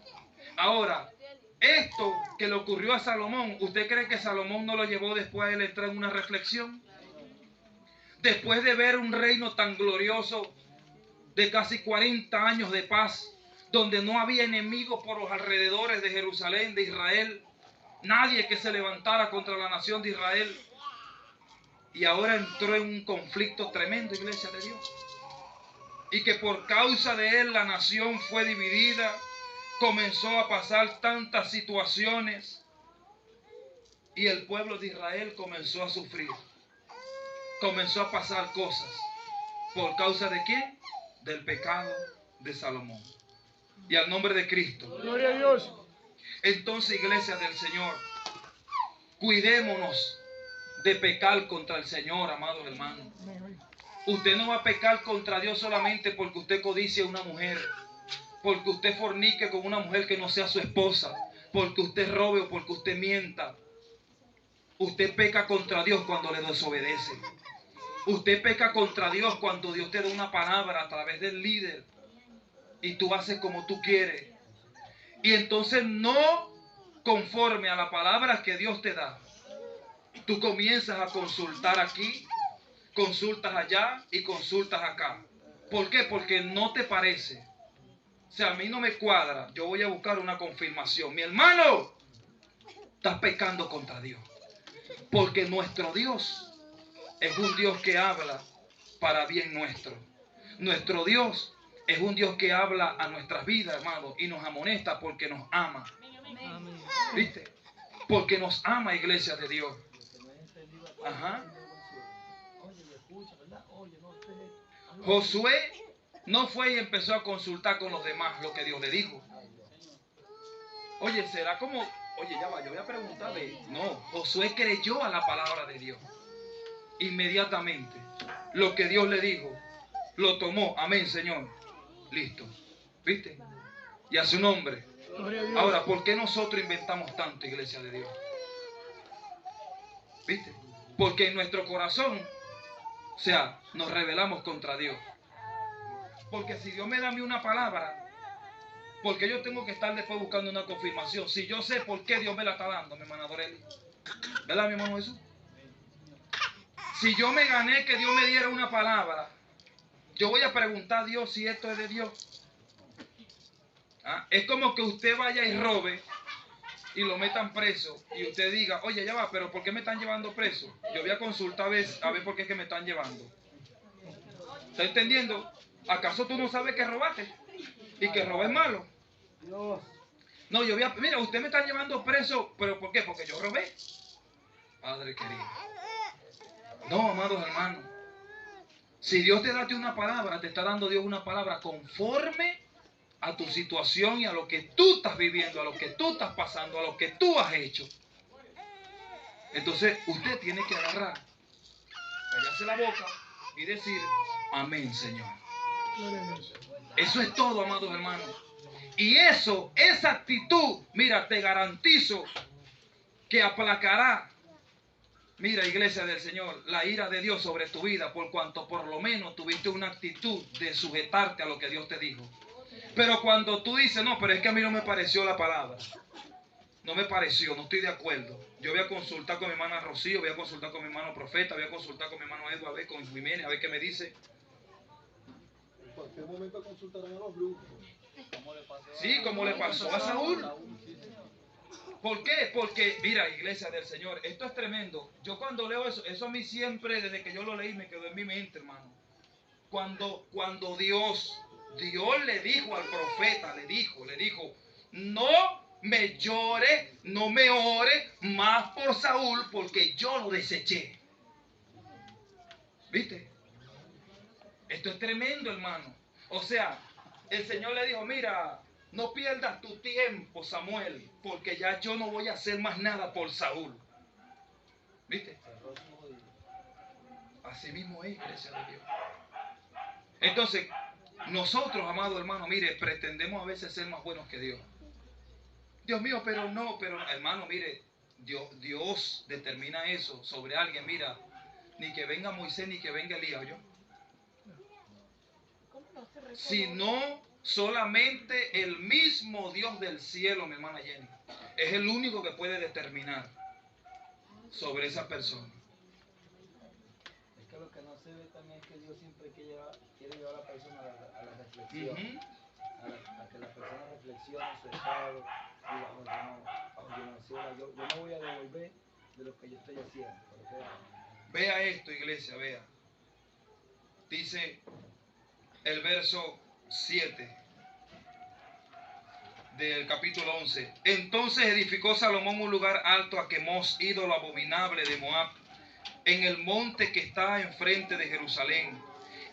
Ahora, esto que le ocurrió a Salomón, ¿usted cree que Salomón no lo llevó después a él entrar en una reflexión? Después de ver un reino tan glorioso de casi 40 años de paz, donde no había enemigos por los alrededores de Jerusalén, de Israel, nadie que se levantara contra la nación de Israel, y ahora entró en un conflicto tremendo, iglesia de Dios, y que por causa de él la nación fue dividida, comenzó a pasar tantas situaciones, y el pueblo de Israel comenzó a sufrir. Comenzó a pasar cosas. ¿Por causa de quién? Del pecado de Salomón. Y al nombre de Cristo. Gloria a Dios. Entonces, iglesia del Señor, cuidémonos de pecar contra el Señor, amados hermanos. Usted no va a pecar contra Dios solamente porque usted codicie a una mujer, porque usted fornique con una mujer que no sea su esposa, porque usted robe o porque usted mienta. Usted peca contra Dios cuando le desobedece. Usted peca contra Dios cuando Dios te da una palabra a través del líder y tú haces como tú quieres. Y entonces no conforme a la palabra que Dios te da, tú comienzas a consultar aquí, consultas allá y consultas acá. ¿Por qué? Porque no te parece. O sea, a mí no me cuadra. Yo voy a buscar una confirmación. Mi hermano, estás pecando contra Dios. Porque nuestro Dios es un Dios que habla para bien nuestro. Nuestro Dios es un Dios que habla a nuestras vidas, hermano, y nos amonesta porque nos ama. ¿Viste? Porque nos ama, iglesia de Dios. Ajá. Josué no fue y empezó a consultar con los demás lo que Dios le dijo. Oye, será como, oye, ya va, yo voy a preguntarle. No, Josué creyó a la palabra de Dios. Inmediatamente, lo que Dios le dijo, lo tomó. Amén, Señor. Listo. ¿Viste? Y a su nombre. Ahora, ¿por qué nosotros inventamos tanto, iglesia de Dios? ¿Viste? Porque en nuestro corazón, o sea, nos rebelamos contra Dios. Porque si Dios me da a mí una palabra, porque yo tengo que estar después buscando una confirmación. Si yo sé por qué Dios me la está dando, mi hermana Doreli. ¿Verdad, mi hermano Jesús? Si yo me gané que Dios me diera una palabra, yo voy a preguntar a Dios si esto es de Dios. ¿Ah? Es como que usted vaya y robe y lo metan preso y usted diga, oye, ya va, pero ¿por qué me están llevando preso? Yo voy a consultar a ver por qué es que me están llevando. ¿Está entendiendo? ¿Acaso tú no sabes que robaste? Y que robar es malo. No, yo voy a... Mira, usted me está llevando preso, ¿pero por qué? Porque yo robé. Padre querido. No, amados hermanos. Si Dios te da una palabra, te está dando Dios una palabra conforme a tu situación y a lo que tú estás viviendo, a lo que tú estás pasando, a lo que tú has hecho. Entonces, usted tiene que agarrar, callarse la boca y decir, amén, Señor. Eso es todo, amados hermanos. Y eso, esa actitud, mira, te garantizo que aplacará, mira, iglesia del Señor, la ira de Dios sobre tu vida, por cuanto por lo menos tuviste una actitud de sujetarte a lo que Dios te dijo. Pero cuando tú dices, no, pero es que a mí no me pareció la palabra, no me pareció, no estoy de acuerdo. Yo voy a consultar con mi hermana Rocío, voy a consultar con mi hermano Profeta, voy a consultar con mi hermano Edward, a ver con Jiménez, a ver qué me dice. En cualquier momento consultarán a los brujos. Sí, como le pasó a Saúl. ¿Por qué? Porque, mira, iglesia del Señor, esto es tremendo. Yo cuando leo eso a mí siempre, desde que yo lo leí, me quedó en mi mente, hermano. Cuando Dios le dijo al profeta, le dijo, no me llore, no me ore más por Saúl, porque yo lo deseché. ¿Viste? Esto es tremendo, hermano. O sea, el Señor le dijo, mira, no pierdas tu tiempo, Samuel, porque ya yo no voy a hacer más nada por Saúl. ¿Viste? Así mismo es, iglesia de Dios. Entonces, nosotros, amados hermanos, mire, pretendemos a veces ser más buenos que Dios. Dios mío, pero no, pero hermano, mire, Dios determina eso sobre alguien. Mira, ni que venga Moisés, ni que venga Elías, ¿yo? Sino solamente el mismo Dios del cielo, mi hermana Jenny, es el único que puede determinar sobre esa persona. Es que lo que no se ve también es que Dios siempre quiere llevar a la persona a la reflexión, a que la persona reflexione su estado y diga, yo no voy a devolver de lo que yo estoy haciendo. Vea esto, iglesia, vea. Dice el verso 7 del capítulo 11. Entonces edificó Salomón un lugar alto a Quemos, ídolo abominable de Moab, en el monte que está enfrente de Jerusalén,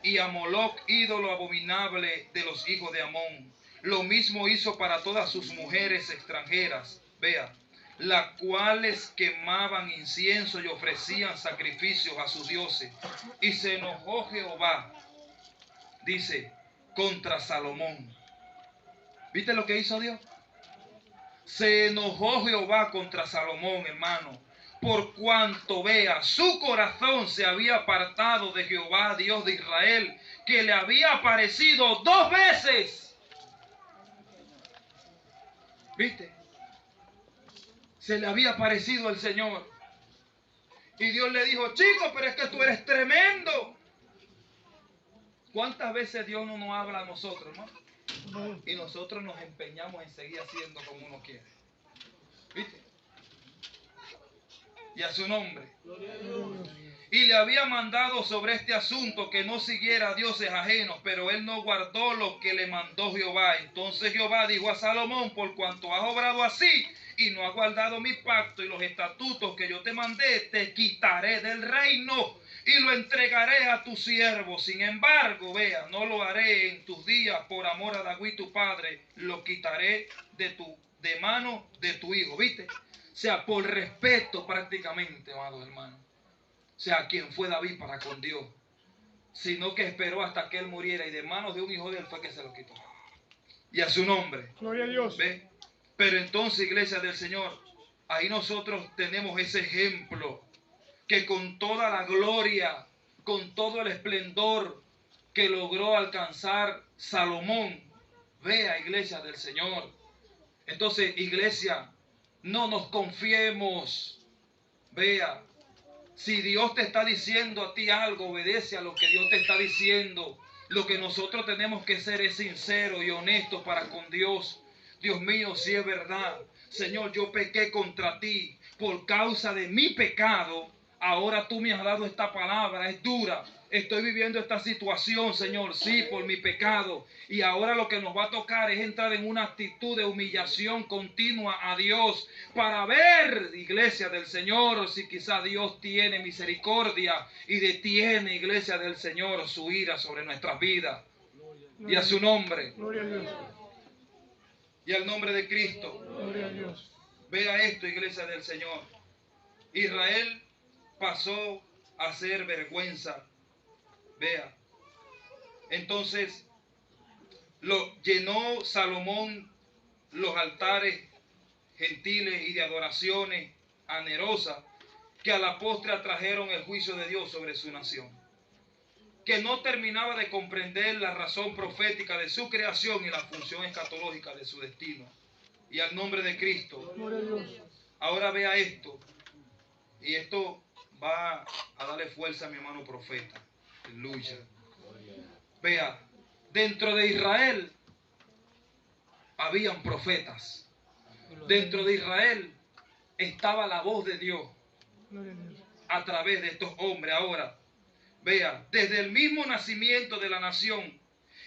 y a Moloc, ídolo abominable de los hijos de Amón. Lo mismo hizo para todas sus mujeres extranjeras, vea, las cuales quemaban incienso y ofrecían sacrificios a sus dioses. Y se enojó Jehová, dice, contra Salomón. ¿Viste lo que hizo Dios? Se enojó Jehová contra Salomón, hermano, por cuanto, vea, su corazón se había apartado de Jehová, Dios de Israel, que le había aparecido 2 veces. ¿Viste? se le había aparecido el Señor. Y Dios le dijo, chico, pero es que tú eres tremendo. ¿Cuántas veces Dios no nos habla a nosotros, no? Y nosotros nos empeñamos en seguir haciendo como uno quiere. ¿Viste? Y a su nombre. Y le había mandado sobre este asunto que no siguiera a dioses ajenos, pero él no guardó lo que le mandó Jehová. Entonces Jehová dijo a Salomón, por cuanto has obrado así y no has guardado mi pacto y los estatutos que yo te mandé, te quitaré del reino y lo entregaré a tu siervo. Sin embargo, vea, no lo haré en tus días por amor a David tu padre, lo quitaré de mano de tu hijo. ¿Viste? O sea, por respeto prácticamente, amados hermanos. O sea, quien fue David para con Dios, sino que esperó hasta que él muriera y de manos de un hijo de él fue que se lo quitó. Y a su nombre. Gloria a Dios. ¿Ve? Pero entonces, iglesia del Señor, ahí nosotros tenemos ese ejemplo que con toda la gloria, con todo el esplendor que logró alcanzar Salomón, vea, iglesia del Señor. Entonces, iglesia, no nos confiemos, vea. Si Dios te está diciendo a ti algo, obedece a lo que Dios te está diciendo. Lo que nosotros tenemos que ser es sinceros y honestos para con Dios. Dios mío, si es verdad, Señor, yo pequé contra ti por causa de mi pecado. Ahora tú me has dado esta palabra, es dura. Estoy viviendo esta situación, Señor, sí, por mi pecado. Y ahora lo que nos va a tocar es entrar en una actitud de humillación continua a Dios para ver, iglesia del Señor, si quizá Dios tiene misericordia y detiene, iglesia del Señor, su ira sobre nuestras vidas. Y a su nombre. Gloria a Dios. Y al nombre de Cristo. Gloria a Dios. Vea esto, iglesia del Señor. Israel pasó a ser vergüenza. Vea. Entonces lo llenó Salomón los altares gentiles y de adoraciones anerosas que a la postre atrajeron el juicio de Dios sobre su nación, que no terminaba de comprender la razón profética de su creación y la función escatológica de su destino. Y al nombre de Cristo. Gloria a Dios. Ahora vea esto. Y esto va a darle fuerza a mi hermano profeta. Aleluya. Vea, dentro de Israel habían profetas. Dentro de Israel estaba la voz de Dios a través de estos hombres. Ahora, vea, desde el mismo nacimiento de la nación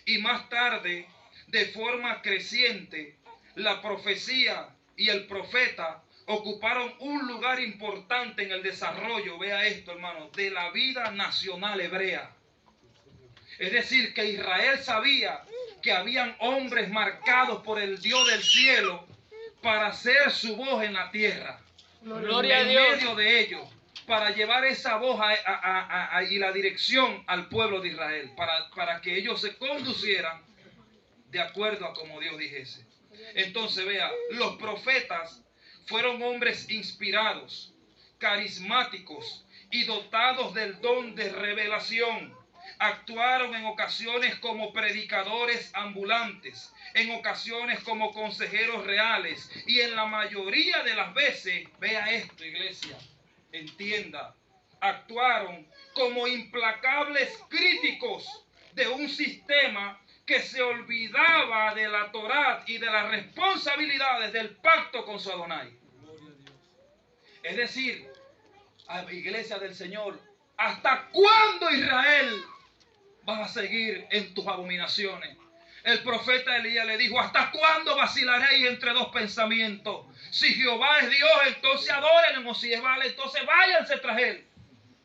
y más tarde, de forma creciente, la profecía y el profeta ocuparon un lugar importante en el desarrollo, vea esto, hermano, de la vida nacional hebrea. Es decir, que Israel sabía que habían hombres marcados por el Dios del cielo para hacer su voz en la tierra. Gloria a En Dios. medio de ellos, para llevar esa voz y la dirección al pueblo de Israel, para que ellos se conducieran de acuerdo a como Dios dijese. Entonces, vea, los profetas fueron hombres inspirados, carismáticos y dotados del don de revelación. Actuaron en ocasiones como predicadores ambulantes, en ocasiones como consejeros reales y en la mayoría de las veces, vea esto, iglesia, entienda, actuaron como implacables críticos de un sistema que se olvidaba de la Torá y de las responsabilidades del pacto con su Adonai. Es decir, a la iglesia del Señor, ¿hasta cuándo, Israel, vas a seguir en tus abominaciones? El profeta Elías le dijo, ¿hasta cuándo vacilaréis entre dos pensamientos? Si Jehová es Dios, entonces adórenlo. Si es Baal, entonces váyanse tras él.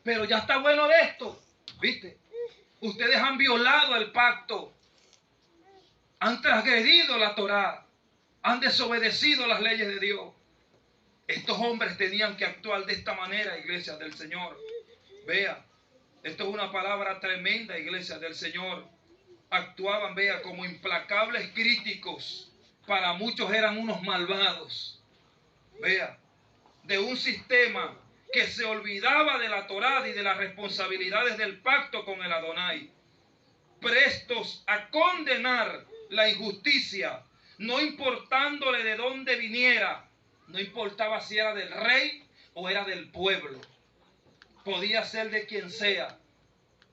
Pero ya está bueno de esto, ¿viste? Ustedes han violado el pacto, han transgredido la Torá, han desobedecido las leyes de Dios. Estos hombres tenían que actuar de esta manera, iglesia del Señor. Vea, esto es una palabra tremenda, iglesia del Señor. Actuaban, vea, como implacables críticos. Para muchos eran unos malvados. Vea, de un sistema que se olvidaba de la Torá y de las responsabilidades del pacto con el Adonai. Prestos a condenar la injusticia, no importándole de dónde viniera, No importaba si era del rey o era del pueblo. Podía ser de quien sea.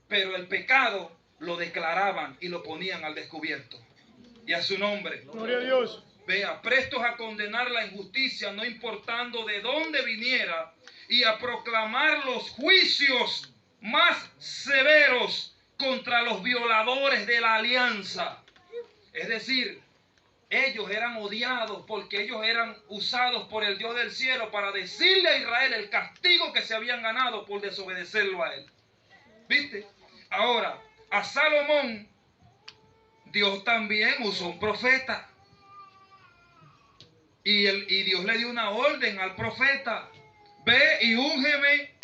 Pero el pecado lo declaraban y lo ponían al descubierto. Y a su nombre. Gloria a Dios. Vea, prestos a condenar la injusticia, no importando de dónde viniera, y a proclamar los juicios más severos contra los violadores de la alianza. Es decir, ellos eran odiados porque ellos eran usados por el Dios del cielo para decirle a Israel el castigo que se habían ganado por desobedecerlo a él. ¿Viste? Ahora, a Salomón, Dios también usó un profeta. Y Dios le dio una orden al profeta. Ve y úngeme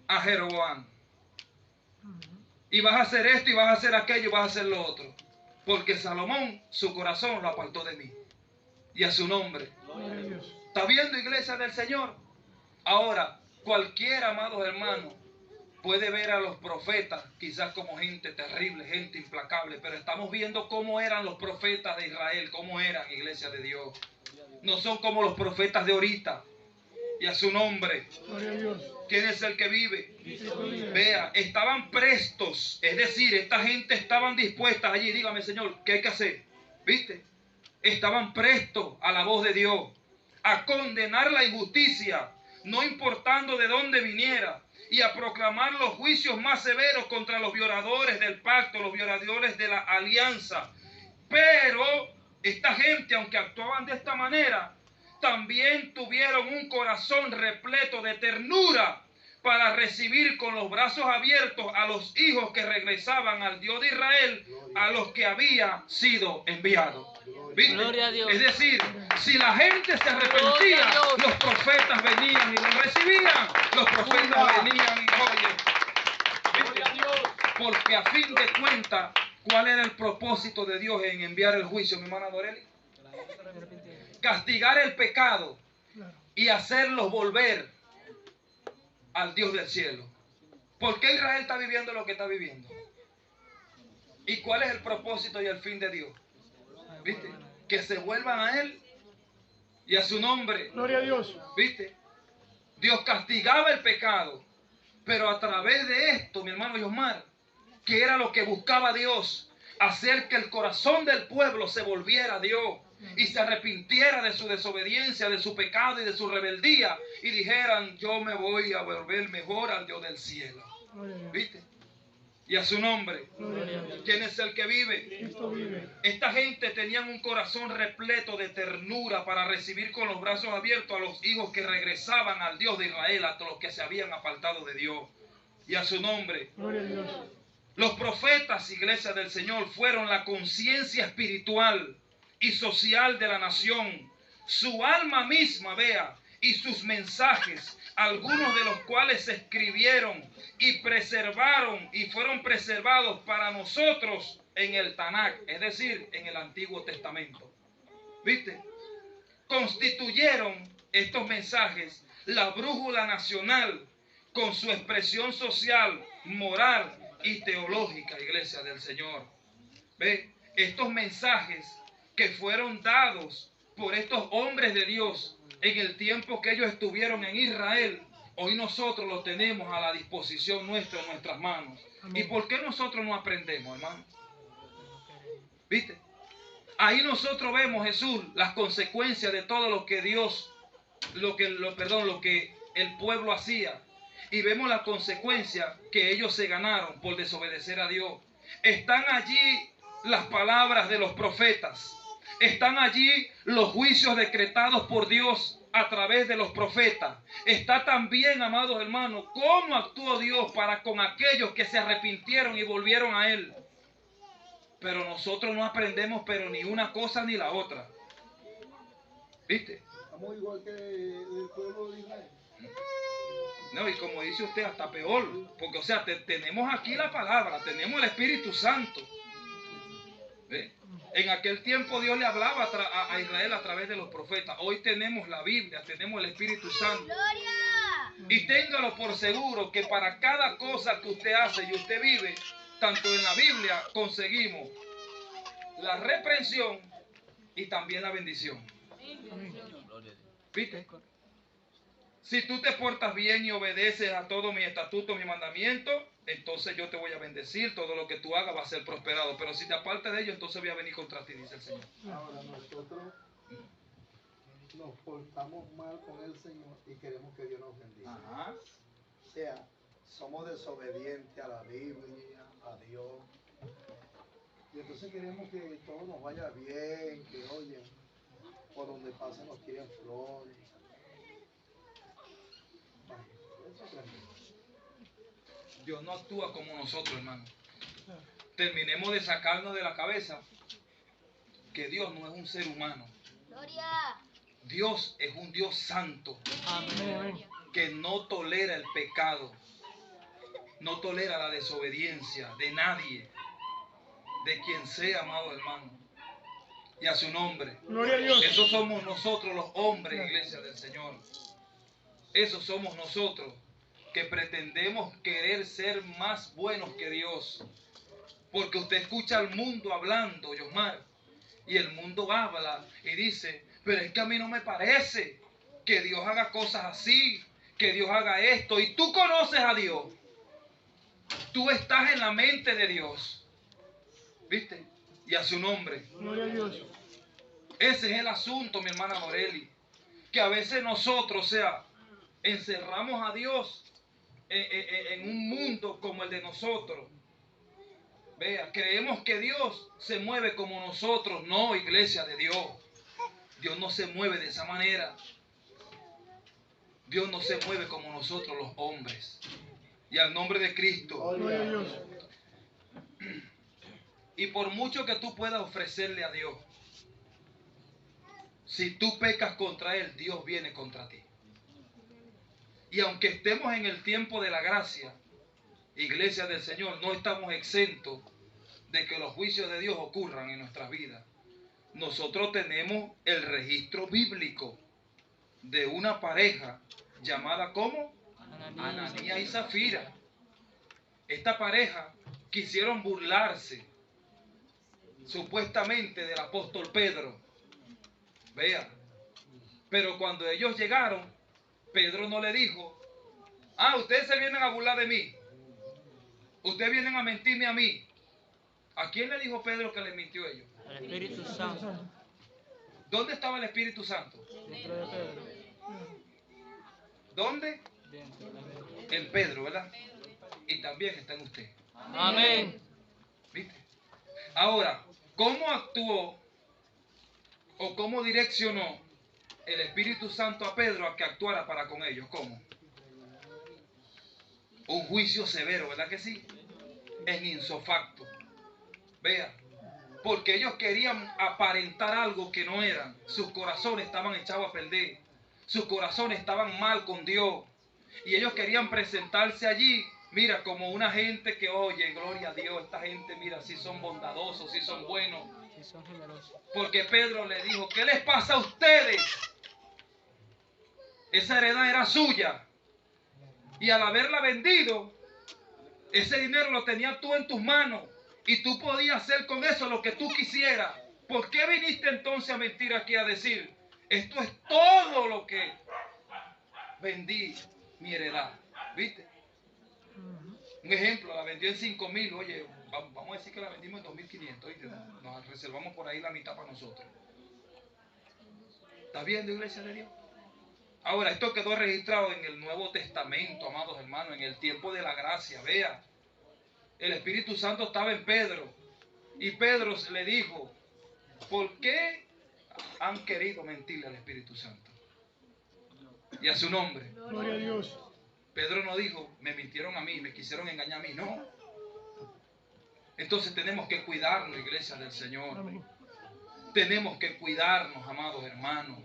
a Jeroboam. Y vas a hacer esto y vas a hacer aquello y vas a hacer lo otro. Porque Salomón, su corazón lo apartó de mí. Y a su nombre. Gloria a Dios. ¿Está viendo, iglesia del Señor? Ahora, cualquier, amados hermanos, puede ver a los profetas quizás como gente terrible, gente implacable. Pero estamos viendo cómo eran los profetas de Israel. Cómo eran, iglesia de Dios. No son como los profetas de ahorita. Y a su nombre. Gloria a Dios. ¿Quién es el que vive? Cristo vive. Vea, estaban prestos. Es decir, esta gente estaban dispuestas allí. Dígame, Señor, ¿qué hay que hacer? ¿Viste? Estaban prestos a la voz de Dios. A condenar la injusticia. No importando de dónde viniera. Y a proclamar los juicios más severos contra los violadores del pacto. Los violadores de la alianza. Pero esta gente, aunque actuaban de esta manera, también tuvieron un corazón repleto de ternura para recibir con los brazos abiertos a los hijos que regresaban al Dios de Israel, a los que había sido enviado. ¿Viste? Gloria a Dios. Es decir, si la gente se Gloria arrepentía, a Dios. los profetas venían y lo recibían. Los profetas venían y oye. Gloria a Dios. Porque a fin de cuentas, ¿cuál era el propósito de Dios en enviar el juicio, mi hermana Doreli? Castigar el pecado y hacerlos volver al Dios del cielo. ¿Por qué Israel está viviendo lo que está viviendo? ¿Y cuál es el propósito y el fin de Dios? ¿Viste? Que se vuelvan a Él y a su nombre. Gloria a Dios. ¿Viste? Dios castigaba el pecado, pero a través de esto, mi hermano Yosmar, que era lo que buscaba Dios, hacer que el corazón del pueblo se volviera a Dios y se arrepintiera de su desobediencia, de su pecado y de su rebeldía y dijeran, yo me voy a volver mejor al Dios del cielo. Gloria a Dios. ¿Viste? Y a su nombre. Gloria a Dios. ¿Quién es el que vive? Cristo vive. Esta gente tenían un corazón repleto de ternura para recibir con los brazos abiertos a los hijos que regresaban al Dios de Israel, a los que se habían apartado de Dios. Y a su nombre. Gloria a Dios. Los profetas, iglesia del Señor, fueron la conciencia espiritual y social de la nación. Su alma misma, vea, y sus mensajes, algunos de los cuales se escribieron y preservaron y fueron preservados para nosotros en el Tanakh, es decir, en el Antiguo Testamento. ¿Viste? Constituyeron estos mensajes la brújula nacional con su expresión social, moral y teológica, iglesia del Señor. ¿Ve? Estos mensajes que fueron dados por estos hombres de Dios en el tiempo que ellos estuvieron en Israel, hoy nosotros los tenemos a la disposición nuestra, en nuestras manos. ¿Y por qué nosotros no aprendemos, hermano? ¿Viste? Ahí nosotros vemos, Jesús, las consecuencias de todo lo que Dios, lo que el pueblo hacía. Y vemos la consecuencia que ellos se ganaron por desobedecer a Dios. Están allí las palabras de los profetas. Están allí los juicios decretados por Dios a través de los profetas. Está también, amados hermanos, cómo actuó Dios para con aquellos que se arrepintieron y volvieron a Él. Pero nosotros no aprendemos pero ni una cosa ni la otra. ¿Viste? Estamos igual que el pueblo de Israel. No, y como dice usted, hasta peor. Porque, o sea, tenemos aquí la palabra, tenemos el Espíritu Santo. ¿Ve? En aquel tiempo Dios le hablaba a Israel a través de los profetas. Hoy tenemos la Biblia, tenemos el Espíritu Santo. Y téngalo por seguro que para cada cosa que usted hace y usted vive, tanto en la Biblia conseguimos la reprensión y también la bendición. ¿Viste? Si tú te portas bien y obedeces a todos mis estatutos, mis mandamientos, entonces yo te voy a bendecir. Todo lo que tú hagas va a ser prosperado. Pero si te apartas de ello, entonces voy a venir contra ti, dice el Señor. Ahora nosotros nos portamos mal con el Señor y queremos que Dios nos bendiga. Ajá. O sea, somos desobedientes a la Biblia, a Dios. Y entonces queremos que todo nos vaya bien, que oye, por donde pasen nos tiren flores. Ay, eso es tremendo. Dios no actúa como nosotros, hermano. Terminemos de sacarnos de la cabeza que Dios no es un ser humano. Dios es un Dios santo que no tolera el pecado, no tolera la desobediencia de nadie, de quien sea, amado hermano. Y a su nombre. Gloria a Dios. Esos somos nosotros los hombres, iglesia del Señor. Esos somos nosotros que pretendemos querer ser más buenos que Dios. Porque usted escucha al mundo hablando, Yosmar, y el mundo habla y dice, pero es que a mí no me parece que Dios haga cosas así, que Dios haga esto. Y tú conoces a Dios. Tú estás en la mente de Dios. ¿Viste? Y a su nombre. Gloria a Dios. Ese es el asunto, mi hermana Moreli. Que a veces nosotros, o sea, encerramos a Dios en un mundo como el de nosotros. Vea, creemos que Dios se mueve como nosotros. No, iglesia de Dios. Dios no se mueve de esa manera. Dios no se mueve como nosotros los hombres. Y al nombre de Cristo. Gloria a Dios. Y por mucho que tú puedas ofrecerle a Dios, si tú pecas contra Él, Dios viene contra ti. Y aunque estemos en el tiempo de la gracia, iglesia del Señor, no estamos exentos de que los juicios de Dios ocurran en nuestras vidas. Nosotros tenemos el registro bíblico de una pareja llamada ¿cómo? Ananías y Zafira. Esta pareja quisieron burlarse supuestamente del apóstol Pedro. Vea, pero cuando ellos llegaron, Pedro no le dijo, ustedes se vienen a burlar de mí, ustedes vienen a mentirme a mí. ¿A quién le dijo Pedro que les mintió a ellos? Al Espíritu Santo. ¿Dónde estaba el Espíritu Santo? Dentro de Pedro. ¿Dónde? Dentro de Pedro. En Pedro, ¿verdad? Y también está en usted. Amén. ¿Viste? Ahora, ¿cómo actuó o cómo direccionó el Espíritu Santo a Pedro a que actuara para con ellos? ¿Cómo? Un juicio severo, ¿verdad que sí? En insofacto. Vea, porque ellos querían aparentar algo que no eran. Sus corazones estaban echados a perder. Sus corazones estaban mal con Dios. Y ellos querían presentarse allí, mira, como una gente que, oye, gloria a Dios, esta gente, mira, sí son bondadosos, sí son buenos. Sí, son generosos. Porque Pedro le dijo, ¿qué les pasa a ustedes? Esa heredad era suya. Y al haberla vendido, ese dinero lo tenías tú en tus manos. Y tú podías hacer con eso lo que tú quisieras. ¿Por qué viniste entonces a mentir aquí a decir, esto es todo lo que vendí mi heredad? ¿Viste? Un ejemplo, la vendió en 5,000. Oye, vamos a decir que la vendimos en 2,500. ¿Viste? Nos reservamos por ahí la mitad para nosotros. ¿Está viendo, iglesia de Dios? Ahora, esto quedó registrado en el Nuevo Testamento, amados hermanos, en el tiempo de la gracia. Vea, el Espíritu Santo estaba en Pedro. Y Pedro le dijo, ¿por qué han querido mentirle al Espíritu Santo? Y a su nombre. Gloria a Dios. Pedro no dijo, me mintieron a mí, me quisieron engañar a mí. No. Entonces tenemos que cuidarnos, iglesia del Señor. Amén. Tenemos que cuidarnos, amados hermanos.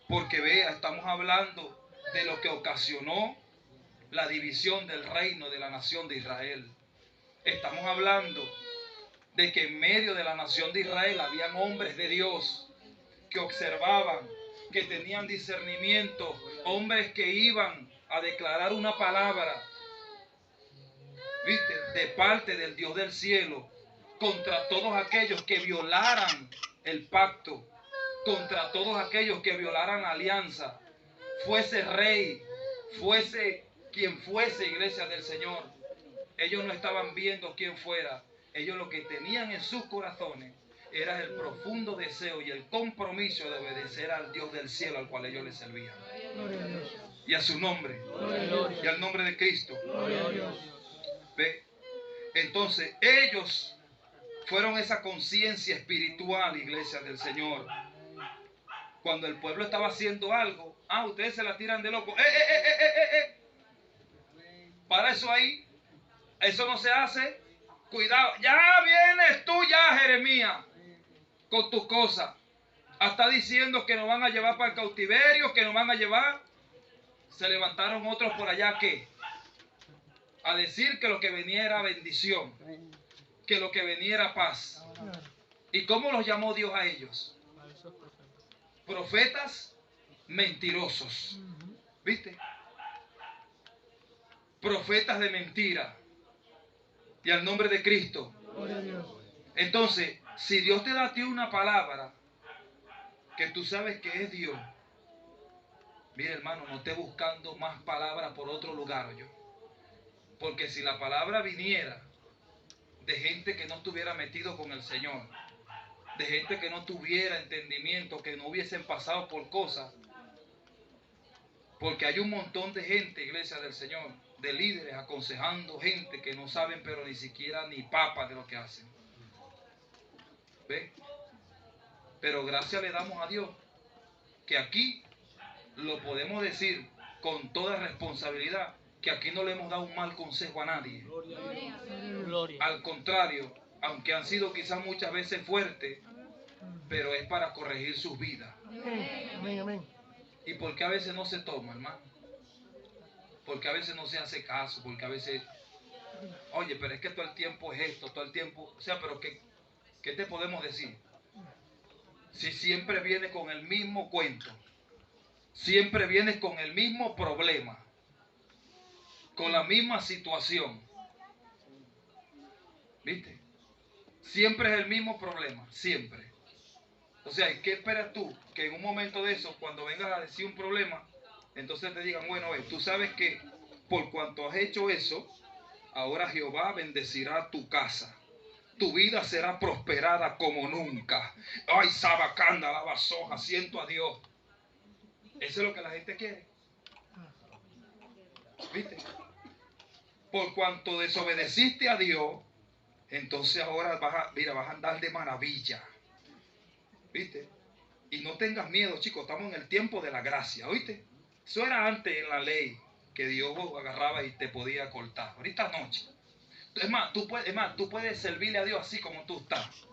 Porque vea, estamos hablando de lo que ocasionó la división del reino de la nación de Israel. Estamos hablando de que en medio de la nación de Israel habían hombres de Dios que observaban, que tenían discernimiento, hombres que iban a declarar una palabra, ¿viste?, de parte del Dios del cielo contra todos aquellos que violaran el pacto, contra todos aquellos que violaran la alianza, fuese rey, fuese quien fuese, iglesia del Señor. Ellos no estaban viendo quién fuera. Ellos lo que tenían en sus corazones era el profundo deseo y el compromiso de obedecer al Dios del cielo al cual ellos le servían. Gloria a Dios. Y a su nombre. Y al nombre de Cristo. Gloria a Dios. ¿Ve? Entonces ellos fueron esa conciencia espiritual, iglesia del Señor. Cuando el pueblo estaba haciendo algo, ustedes se la tiran de loco. Para eso ahí, eso no se hace. Cuidado, ya vienes tú ya, Jeremías, con tus cosas. Hasta diciendo que nos van a llevar para el cautiverio, que nos van a llevar. Se levantaron otros por allá que a decir que lo que venía era bendición, que lo que venía era paz. ¿Y cómo los llamó Dios a ellos? Profetas mentirosos. ¿Viste? Profetas de mentira. Y al nombre de Cristo. Gloria a Dios. Entonces, si Dios te da a ti una palabra que tú sabes que es Dios, mira, hermano, no estés buscando más palabras por otro lugar, yo. Porque si la palabra viniera de gente que no estuviera metido con el Señor, de gente que no tuviera entendimiento, que no hubiesen pasado por cosas, porque hay un montón de gente, iglesia del Señor, de líderes aconsejando gente que no saben, pero ni siquiera ni papa de lo que hacen. ¿Ve? Pero gracias le damos a Dios que aquí lo podemos decir con toda responsabilidad, que aquí no le hemos dado un mal consejo a nadie. Gloria. Al contrario, aunque han sido quizás muchas veces fuertes, pero es para corregir sus vidas. Amén, amén. ¿Y por qué a veces no se toma, hermano? Porque a veces no se hace caso, porque a veces, oye, pero es que todo el tiempo es esto, todo el tiempo, o sea, pero ¿qué te podemos decir? Si siempre vienes con el mismo cuento, siempre vienes con el mismo problema, con la misma situación, ¿viste? Siempre es el mismo problema, siempre. O sea, ¿qué esperas tú? Que en un momento de eso, cuando vengas a decir un problema, entonces te digan, bueno, tú sabes que por cuanto has hecho eso, ahora Jehová bendecirá tu casa. Tu vida será prosperada como nunca. Ay, sabacanda, la basoja, siento a Dios. Eso es lo que la gente quiere. ¿Viste? Por cuanto desobedeciste a Dios, entonces ahora vas a andar de maravilla. ¿Viste? Y no tengas miedo, chicos, estamos en el tiempo de la gracia, ¿oíste? Eso era antes en la ley, que Dios agarraba y te podía cortar. Ahorita noche. Es más, tú puedes servirle a Dios así como tú estás.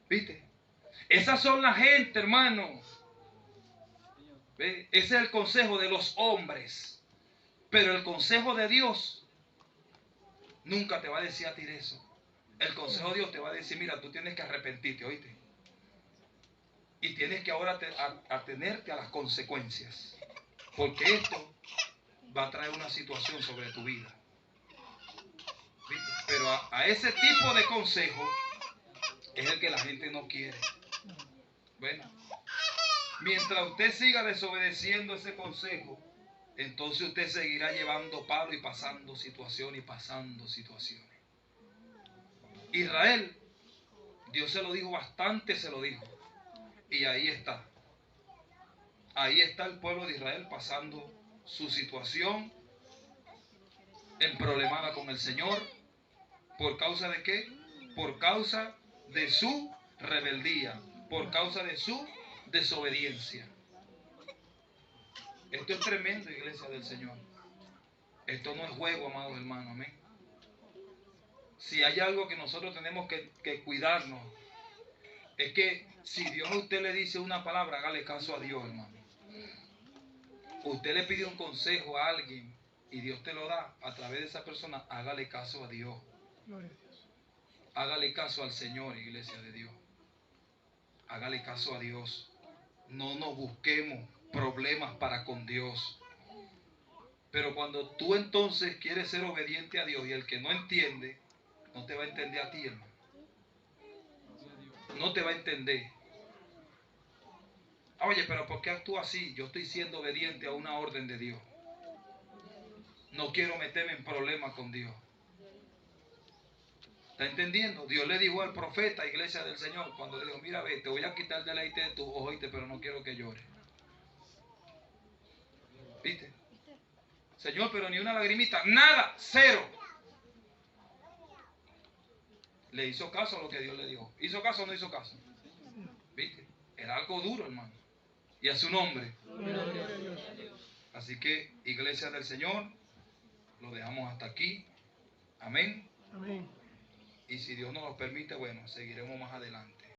¿Viste? Esas son la gente, hermano. ¿Ve? Ese es el consejo de los hombres. Pero el consejo de Dios nunca te va a decir a ti eso. El consejo de Dios te va a decir, mira, tú tienes que arrepentirte, ¿oíste? Y tienes que ahora atenerte a las consecuencias. Porque esto va a traer una situación sobre tu vida. ¿Viste? Pero a ese tipo de consejo es el que la gente no quiere. Bueno, mientras usted siga desobedeciendo ese consejo, entonces usted seguirá llevando palo y pasando situaciones y pasando situaciones. Israel, Dios se lo dijo bastante, se lo dijo. Y ahí está. Ahí está el pueblo de Israel pasando su situación emproblemada con el Señor. ¿Por causa de qué? Por causa de su rebeldía. Por causa de su desobediencia. Esto es tremendo, iglesia del Señor. Esto no es juego, amados hermanos. Amén. Si hay algo que nosotros tenemos que cuidarnos, es que si Dios a usted le dice una palabra, hágale caso a Dios, hermano. Usted le pide un consejo a alguien y Dios te lo da a través de esa persona, hágale caso a Dios. Gloria a Dios. Hágale caso al Señor, iglesia de Dios. Hágale caso a Dios. No nos busquemos problemas para con Dios. Pero cuando tú entonces quieres ser obediente a Dios y el que no entiende, no te va a entender a ti, hermano. No te va a entender. Oye, pero ¿por qué actúa así? Yo estoy siendo obediente a una orden de Dios. No quiero meterme en problemas con Dios. ¿Está entendiendo? Dios le dijo al profeta, iglesia del Señor, cuando le dijo, mira, ve, te voy a quitar el deleite de tus ojos, pero no quiero que llores. ¿Viste? Señor, pero ni una lagrimita, nada, cero. Le hizo caso a lo que Dios le dijo. ¿Hizo caso o no hizo caso? ¿Viste? Era algo duro, hermano. Y a su nombre. Así que, iglesia del Señor, lo dejamos hasta aquí. Amén. Amén. Y si Dios nos lo permite, bueno, seguiremos más adelante.